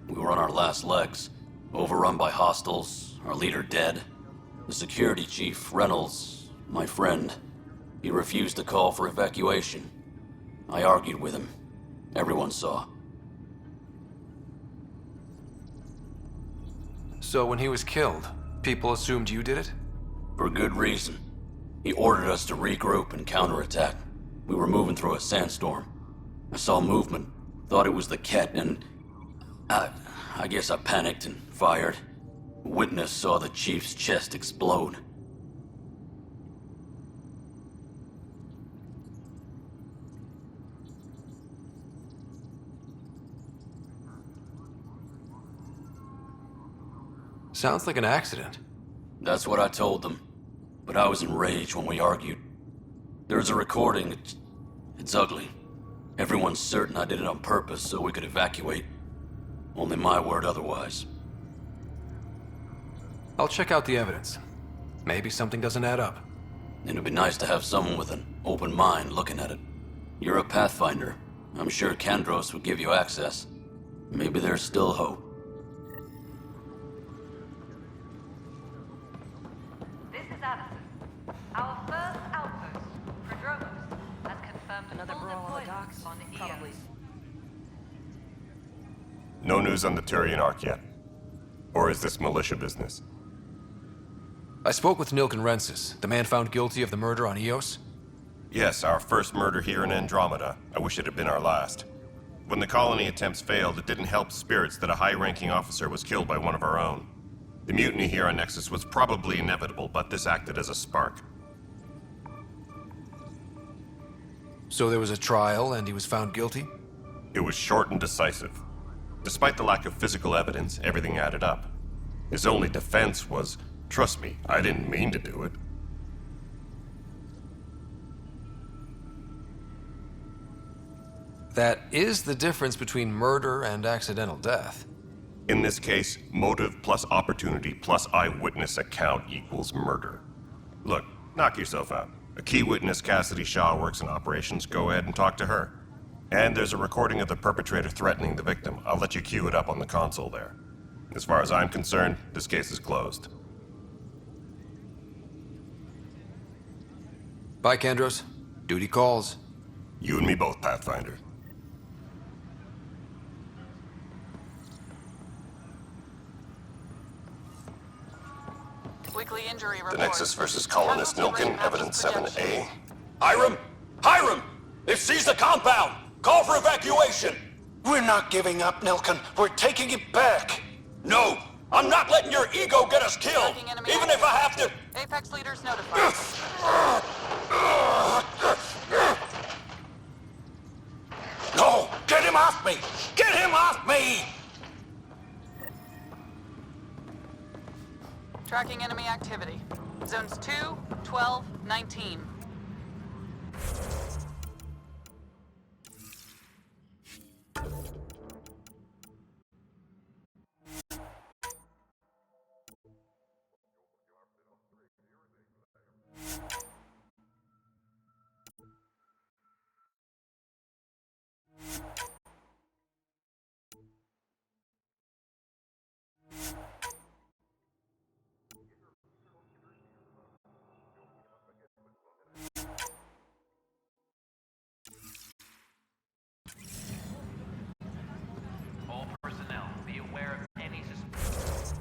Speaker 18: We were on our last legs, overrun by hostiles, our leader dead. The security chief, Reynolds, my friend, he refused to call for evacuation. I argued with him. Everyone saw.
Speaker 2: So when he was killed, people assumed you did it?
Speaker 18: For good reason. He ordered us to regroup and counterattack. We were moving through a sandstorm. I saw movement, thought it was the Ket, and I guess I panicked and fired. A witness saw the chief's chest explode.
Speaker 2: Sounds like an accident.
Speaker 18: That's what I told them. But I was enraged when we argued. There's a recording. It's ugly. Everyone's certain I did it on purpose so we could evacuate. Only my word otherwise.
Speaker 2: I'll check out the evidence. Maybe something doesn't add up.
Speaker 18: It'd be nice to have someone with an open mind looking at it. You're a Pathfinder. I'm sure Kandros would give you access. Maybe there's still hope.
Speaker 15: This is Addison. Our first outpost, Prodromos, has confirmed another brawl on the docks on Eos.
Speaker 19: No news on the Turian Ark yet? Or is this militia business?
Speaker 2: I spoke with Nilken Rensis, the man found guilty of the murder on Eos.
Speaker 19: Yes, our first murder here in Andromeda. I wish it had been our last. When the colony attempts failed, it didn't help spirits that a high-ranking officer was killed by one of our own. The mutiny here on Nexus was probably inevitable, but this acted as a spark.
Speaker 2: So there was a trial and he was found guilty?
Speaker 19: It was short and decisive. Despite the lack of physical evidence, everything added up. His only defense was, "Trust me, I didn't mean to do it."
Speaker 2: That is the difference between murder and accidental death.
Speaker 19: In this case, motive plus opportunity plus eyewitness account equals murder. Look, knock yourself out. A key witness, Cassidy Shaw, works in operations. Go ahead and talk to her. And there's a recording of the perpetrator threatening the victim. I'll let you cue it up on the console there. As far as I'm concerned, this case is closed.
Speaker 2: Bye, Kandros. Duty calls.
Speaker 19: You and me both, Pathfinder.
Speaker 20: Weekly injury
Speaker 19: The
Speaker 20: report.
Speaker 19: Nexus versus Colonist Nilkin, Evidence 7A.
Speaker 21: Hiram! Hiram! They've seized the compound! Call for evacuation!
Speaker 22: We're not giving up, Nilkin. We're taking it back.
Speaker 21: No! I'm not letting your ego get us killed! Even if I have to...
Speaker 20: Apex leaders notified.
Speaker 22: No! Get him off me! Get him off me!
Speaker 20: Tracking enemy activity. Zones 2, 12, 19.
Speaker 17: All personnel, be aware of any suspicion.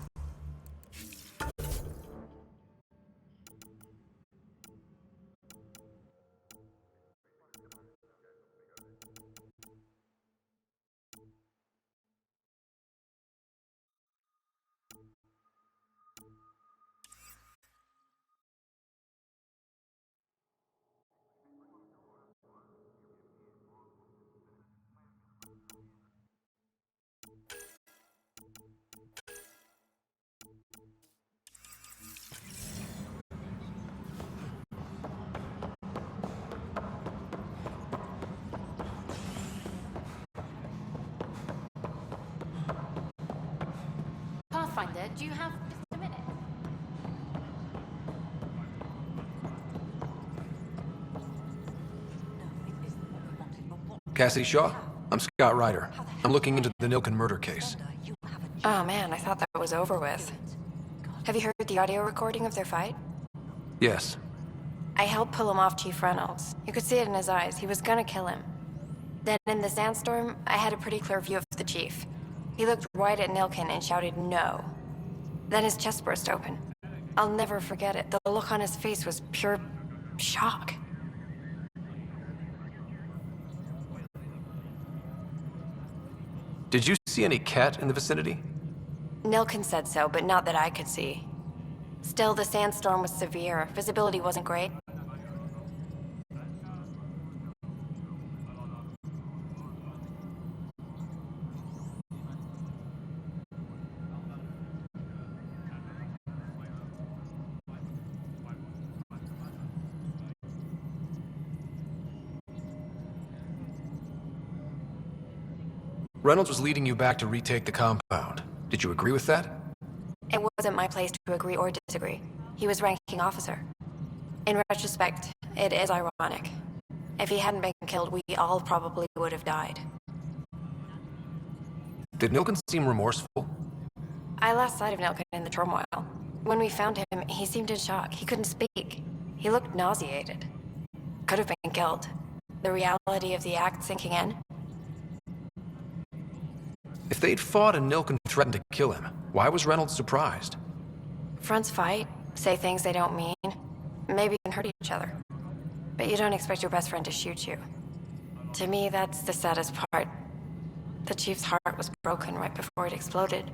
Speaker 23: Pathfinder, do you have just a minute?
Speaker 2: Cassidy Shaw? I'm Scott Ryder. I'm looking into the Nilkin murder case.
Speaker 24: Oh man, I thought that was over with. Have you heard the audio recording of their fight?
Speaker 2: Yes.
Speaker 24: I helped pull him off Chief Reynolds. You could see it in his eyes. He was gonna kill him. Then in the sandstorm, I had a pretty clear view of the chief. He looked right at Nilkin and shouted no. Then his chest burst open. I'll never forget it. The look on his face was pure shock.
Speaker 2: Did you see any cat in the vicinity?
Speaker 24: Nilkin said so, but not that I could see. Still, the sandstorm was severe. Visibility wasn't great.
Speaker 2: Reynolds was leading you back to retake the compound. Did you agree with that?
Speaker 24: It wasn't my place to agree or disagree. He was ranking officer. In retrospect, it is ironic. If he hadn't been killed, we all probably would have died.
Speaker 2: Did Nilkin seem remorseful?
Speaker 24: I lost sight of Nilkin in the turmoil. When we found him, he seemed in shock. He couldn't speak. He looked nauseated. Could have been killed. The reality of the act sinking in.
Speaker 2: If they'd fought and Nilkin threatened to kill him, why was Reynolds surprised?
Speaker 24: Fronts fight, say things they don't mean, maybe even hurt each other. But you don't expect your best friend to shoot you. To me, that's the saddest part. The chief's heart was broken right before it exploded.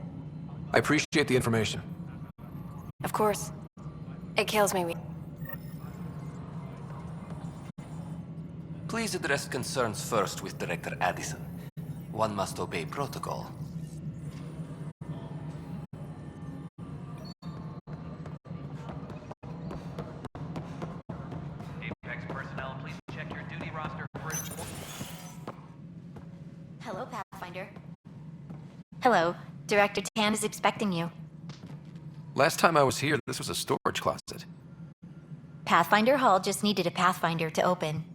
Speaker 2: I appreciate the information.
Speaker 24: Of course. It kills me.
Speaker 25: Please address concerns first with Director Addison. One must obey protocol.
Speaker 17: Apex personnel, please check your duty roster for...
Speaker 26: Hello, Pathfinder. Hello. Director Tan is expecting you.
Speaker 2: Last time I was here, this was a storage closet.
Speaker 26: Pathfinder Hall just needed a Pathfinder to open.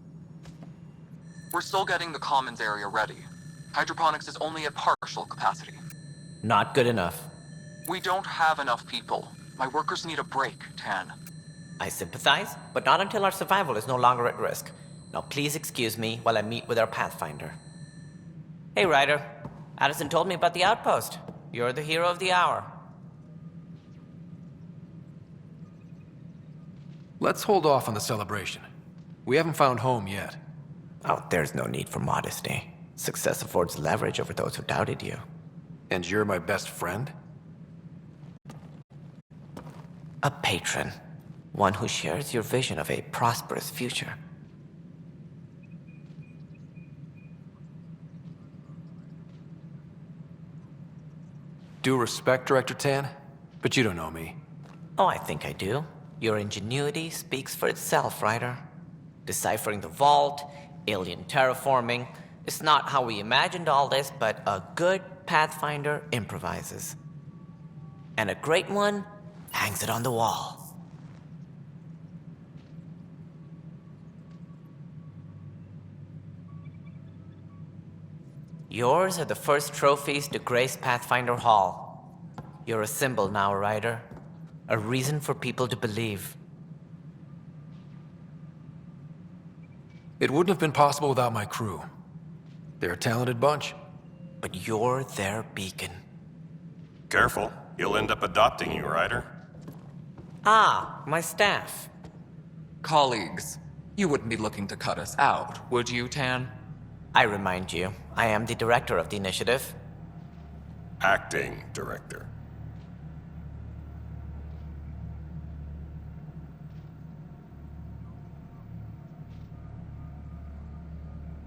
Speaker 27: We're still getting the commons area ready. Hydroponics is only at partial capacity.
Speaker 28: Not good enough.
Speaker 27: We don't have enough people. My workers need a break, Tan.
Speaker 28: I sympathize, but not until our survival is no longer at risk. Now please excuse me while I meet with our Pathfinder. Hey, Ryder. Addison told me about the outpost. You're the hero of the hour.
Speaker 2: Let's hold off on the celebration. We haven't found home yet.
Speaker 28: Oh, there's no need for modesty. Success affords leverage over those who doubted you.
Speaker 2: And you're my best friend?
Speaker 28: A patron. One who shares your vision of a prosperous future.
Speaker 2: Due respect, Director Tan, but you don't know me.
Speaker 28: Oh, I think I do. Your ingenuity speaks for itself, Ryder. Deciphering the vault, alien terraforming. It's not how we imagined all this, but a good Pathfinder improvises. And a great one hangs it on the wall. Yours are the first trophies to grace Pathfinder Hall. You're a symbol now, Ryder. A reason for people to believe.
Speaker 2: It wouldn't have been possible without my crew. They're a talented bunch.
Speaker 28: But you're their beacon.
Speaker 19: Careful, he'll end up adopting you, Ryder.
Speaker 28: Ah, my staff.
Speaker 27: Colleagues, you wouldn't be looking to cut us out, would you, Tan?
Speaker 28: I remind you, I am the director of the initiative.
Speaker 19: Acting director.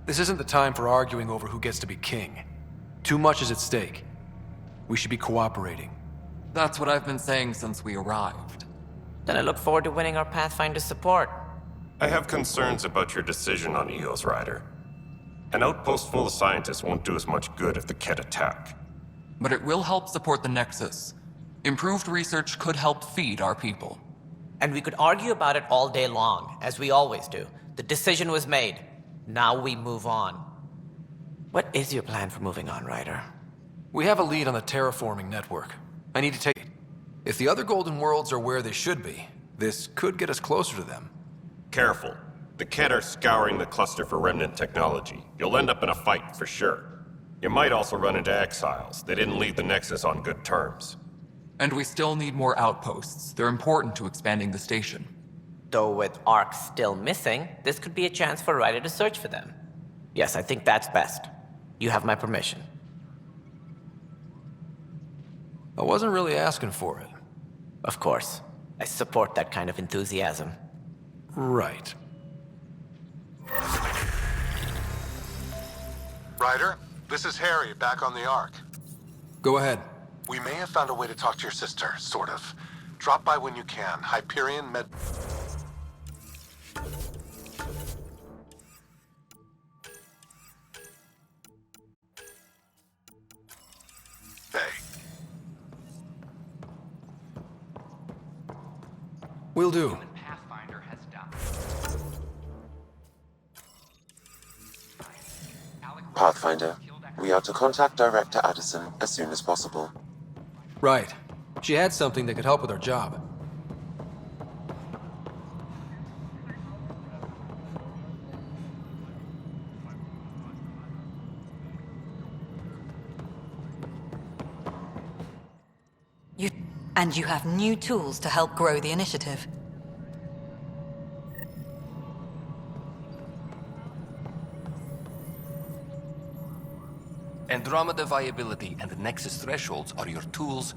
Speaker 2: This isn't the time for arguing over who gets to be king. Too much is at stake. We should be cooperating.
Speaker 27: That's what I've been saying since we arrived.
Speaker 28: Then I look forward to winning our Pathfinder support.
Speaker 19: I have concerns about your decision on Eos, Ryder. An outpost full of scientists won't do us much good if the Kett attack.
Speaker 27: But it will help support the Nexus. Improved research could help feed our people.
Speaker 28: And we could argue about it all day long, as we always do. The decision was made. Now we move on. What is your plan for moving on, Ryder?
Speaker 2: We have a lead on the terraforming network. I need to take it. If the other Golden Worlds are where they should be, this could get us closer to them.
Speaker 19: Careful. The Kett are scouring the cluster for remnant technology. You'll end up in a fight for sure. You might also run into exiles. They didn't leave the Nexus on good terms.
Speaker 27: And we still need more outposts. They're important to expanding the station.
Speaker 28: Though with Ark still missing, this could be a chance for Ryder to search for them. Yes, I think that's best. You have my permission.
Speaker 2: I wasn't really asking for it.
Speaker 28: Of course. I support that kind of enthusiasm.
Speaker 2: Right.
Speaker 3: Ryder, this is Harry, back on the Ark.
Speaker 2: Go ahead.
Speaker 3: We may have found a way to talk to your sister, sort of. Drop by when you can. Hyperion Med...
Speaker 2: Will do.
Speaker 16: Pathfinder has done.
Speaker 1: Pathfinder, we are to contact Director Addison as soon as possible.
Speaker 2: Right. She had something that could help with her job.
Speaker 5: And you have new tools to help grow the initiative.
Speaker 21: Andromeda viability and Nexus thresholds are your tools.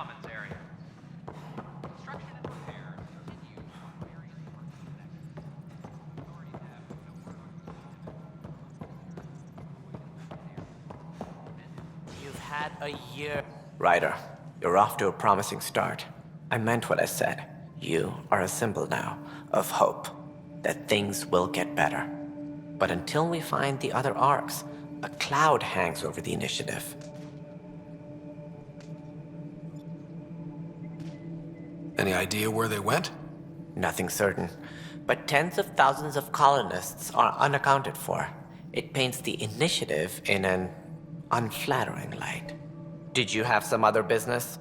Speaker 16: commons area. Construction and repair continue on various parts of the Nexus. Authorities have no word on
Speaker 28: You've had a year. Ryder, you're off to a promising start. I meant what I said. You are a symbol now of hope that things will get better. But until we find the other arcs, a cloud hangs over the initiative.
Speaker 2: Any idea where they went?
Speaker 28: Nothing certain, but tens of thousands of colonists are unaccounted for. It paints the initiative in an unflattering light. Did you have some other business?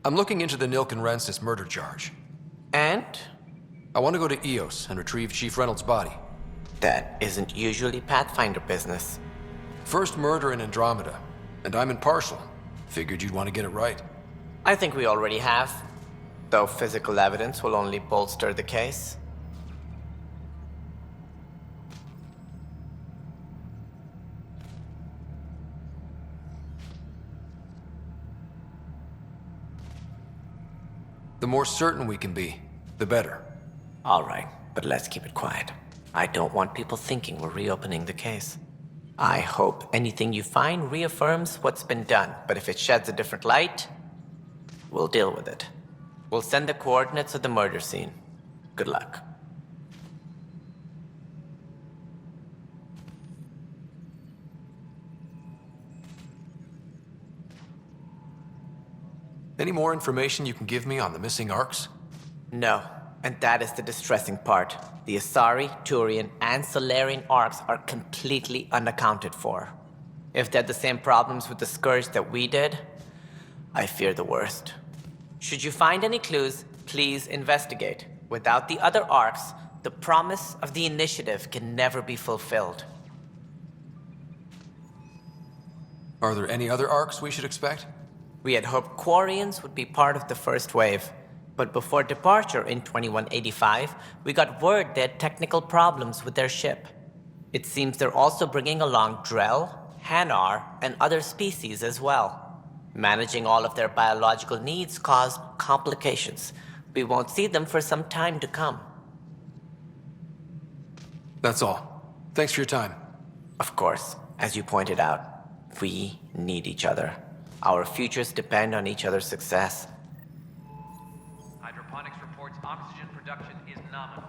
Speaker 2: I'm looking into the Nilkenrensis murder charge.
Speaker 28: And?
Speaker 2: I want to go to EOS and retrieve Chief Reynolds' body.
Speaker 28: That isn't usually Pathfinder business.
Speaker 2: First murder in Andromeda, and I'm impartial. Figured you'd want to get it right.
Speaker 28: I think we already have, though physical evidence will only bolster the case.
Speaker 2: The more certain we can be, the better.
Speaker 28: All right, but let's keep it quiet. I don't want people thinking we're reopening the case. I hope anything you find reaffirms what's been done, but if it sheds a different light, we'll deal with it. We'll send the coordinates of the murder scene. Good luck.
Speaker 2: Any more information you can give me on the missing arcs?
Speaker 28: No, and that is the distressing part. The Asari, Turian, and Solarian arcs are completely unaccounted for. If they had the same problems with the Scourge that we did, I fear the worst. Should you find any clues, please investigate. Without the other arcs, the promise of the initiative can never be fulfilled.
Speaker 2: Are there any other arcs we should expect?
Speaker 28: We had hoped Quarians would be part of the first wave, but before departure in 2185, we got word they had technical problems with their ship. It seems they're also bringing along Drell, Hanar, and other species as well. Managing all of their biological needs caused complications. We won't see them for some time to come.
Speaker 2: That's all. Thanks for your time.
Speaker 28: Of course, as you pointed out, we need each other. Our futures depend on each other's success.
Speaker 16: Hydroponics reports oxygen production is nominal.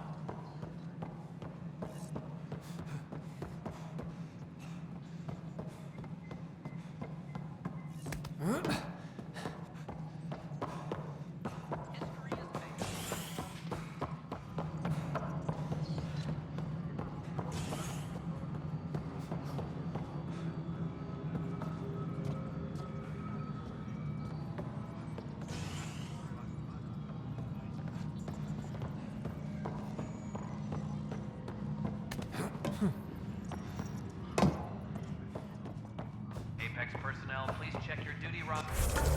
Speaker 16: Apex personnel, please check your duty roster.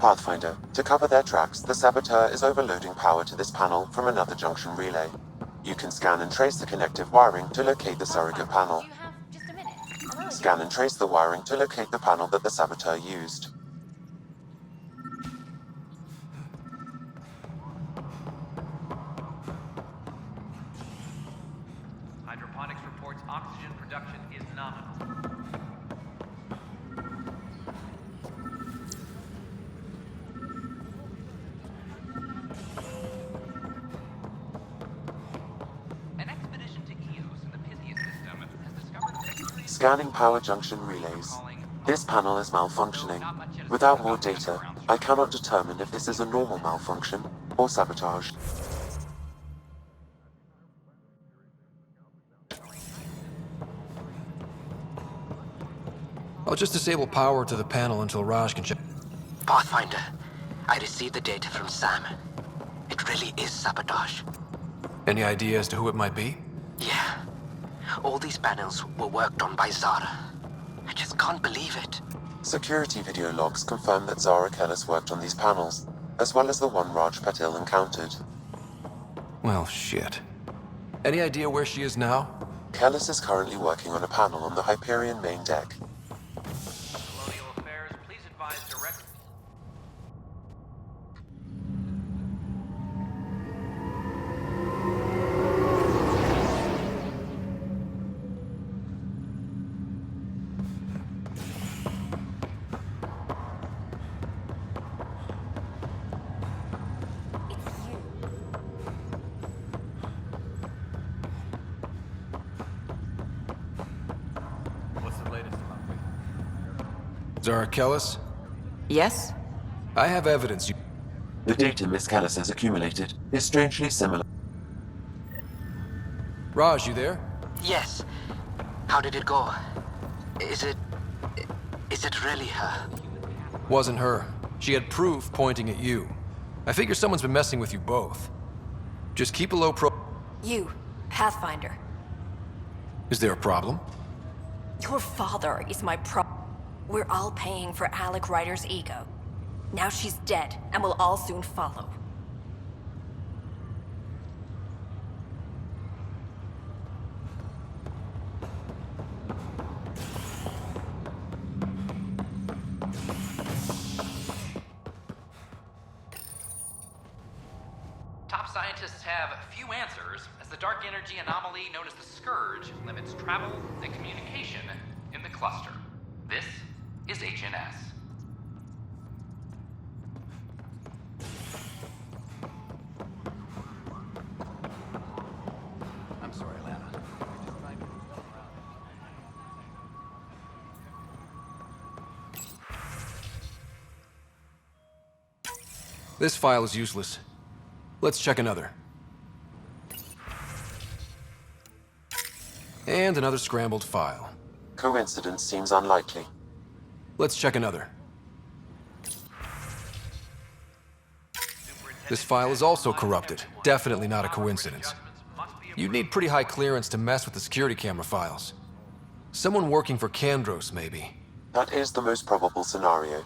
Speaker 1: Pathfinder, to cover their tracks, the saboteur is overloading power to this panel from another junction relay. You can scan and trace the connective wiring to locate the surrogate panel. Scan and trace the wiring to locate the panel that the saboteur used.
Speaker 16: Hydroponics reports oxygen production is nominal.
Speaker 1: Scanning power junction relays. This panel is malfunctioning. Without more data, I cannot determine if this is a normal malfunction or sabotage.
Speaker 2: I'll just disable power to the panel until Raj can check.
Speaker 4: Pathfinder, I received the data from Sam. It really is sabotage.
Speaker 2: Any idea as to who it might be?
Speaker 4: Yeah. All these panels were worked on by Zara. I just can't believe it.
Speaker 1: Security video logs confirm that Zara Kellis worked on these panels, as well as the one Raj Patil encountered.
Speaker 2: Well, shit. Any idea where she is now?
Speaker 1: Kellis is currently working on a panel on the Hyperion main deck.
Speaker 16: Colonial Affairs, please advise direct...
Speaker 2: What's the latest, Zara Kellis?
Speaker 5: Yes?
Speaker 2: I have evidence you...
Speaker 1: The data Miss Kellis has accumulated is strangely similar.
Speaker 2: Raj, you there?
Speaker 4: Yes. How did it go? Is it really her?
Speaker 2: Wasn't her. She had proof pointing at you. I figure someone's been messing with you both. Just keep a low pro...
Speaker 24: You, Pathfinder.
Speaker 2: Is there a problem?
Speaker 24: Your father is my We're all paying for Alec Ryder's ego. Now she's dead, and we'll all soon follow.
Speaker 16: Top scientists have few answers, as the dark energy anomaly known as the Scourge limits travel and communication in the cluster. This is HNS.
Speaker 2: I'm sorry, Lana. This file is useless. Let's check another. And another scrambled file.
Speaker 1: Coincidence seems unlikely.
Speaker 2: Let's check another. This file is also corrupted. Definitely not a coincidence. You'd need pretty high clearance to mess with the security camera files. Someone working for Kandros, maybe.
Speaker 1: That is the most probable scenario.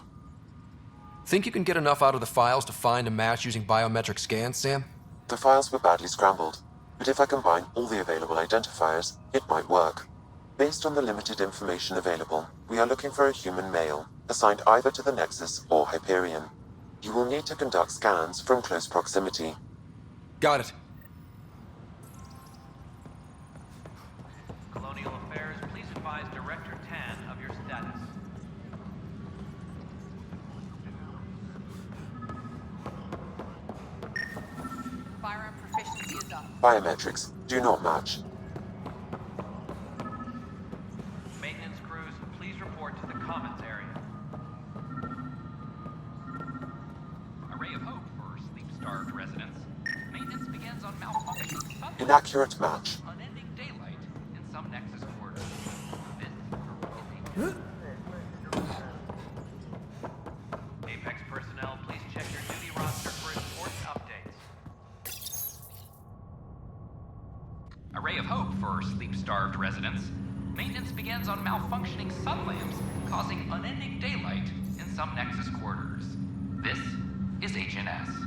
Speaker 2: Think you can get enough out of the files to find a match using biometric scans, Sam?
Speaker 1: The files were badly scrambled, but if I combine all the available identifiers, it might work. Based on the limited information available, we are looking for a human male, assigned either to the Nexus or Hyperion. You will need to conduct scans from close proximity.
Speaker 2: Got it.
Speaker 16: Colonial Affairs, please advise Director Tan of your status.
Speaker 20: Firearm proficiency is up.
Speaker 1: Biometrics do not match.
Speaker 16: Maintenance crews, please report to the commons area. Array of hope for sleep-starved residents. Maintenance begins on malfunction.
Speaker 1: Inaccurate match.
Speaker 16: Unending daylight in some Nexus quarters. Apex personnel, please check your duty roster for important updates. Array of hope for sleep-starved residents. Maintenance begins on malfunctioning sun lamps, causing unending daylight in some Nexus quarters. This is HNS.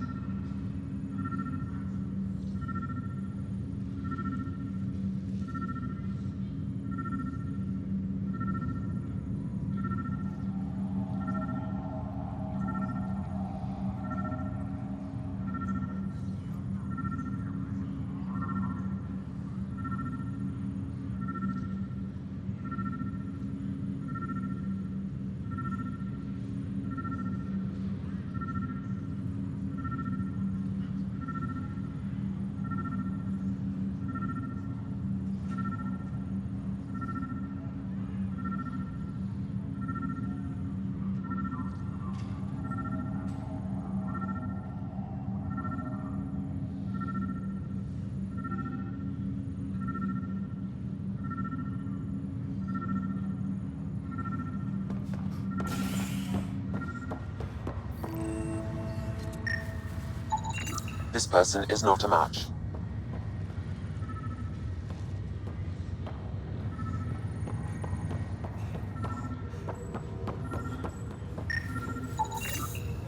Speaker 1: This person is not a match.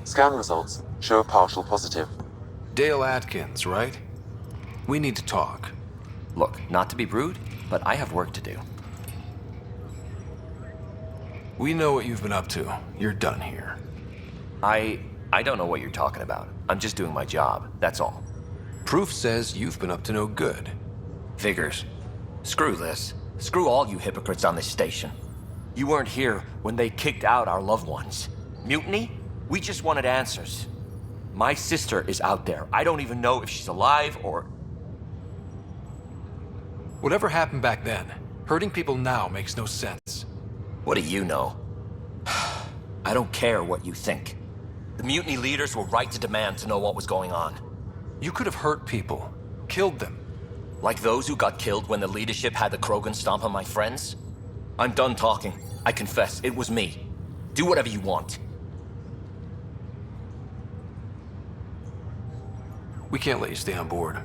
Speaker 1: Scan results show a partial positive.
Speaker 2: Dale Atkins, right? We need to talk.
Speaker 6: Look, not to be rude, but I have work to do.
Speaker 2: We know what you've been up to. You're done here.
Speaker 6: I don't know what you're talking about. I'm just doing my job, that's all.
Speaker 2: Proof says you've been up to no good.
Speaker 6: Figures. Screw this. Screw all you hypocrites on this station. You weren't here when they kicked out our loved ones. Mutiny? We just wanted answers. My sister is out there. I don't even know if she's alive or...
Speaker 2: Whatever happened back then, hurting people now makes no sense.
Speaker 6: What do you know? I don't care what you think. The mutiny leaders were right to demand to know what was going on.
Speaker 2: You could have hurt people, killed them.
Speaker 6: Like those who got killed when the leadership had the Krogan stomp on my friends? I'm done talking. I confess, it was me. Do whatever you want.
Speaker 2: We can't let you stay on board.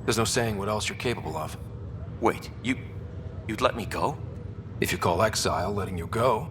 Speaker 2: There's no saying what else you're capable of.
Speaker 6: Wait, you'd let me go?
Speaker 2: If you call exile letting you go.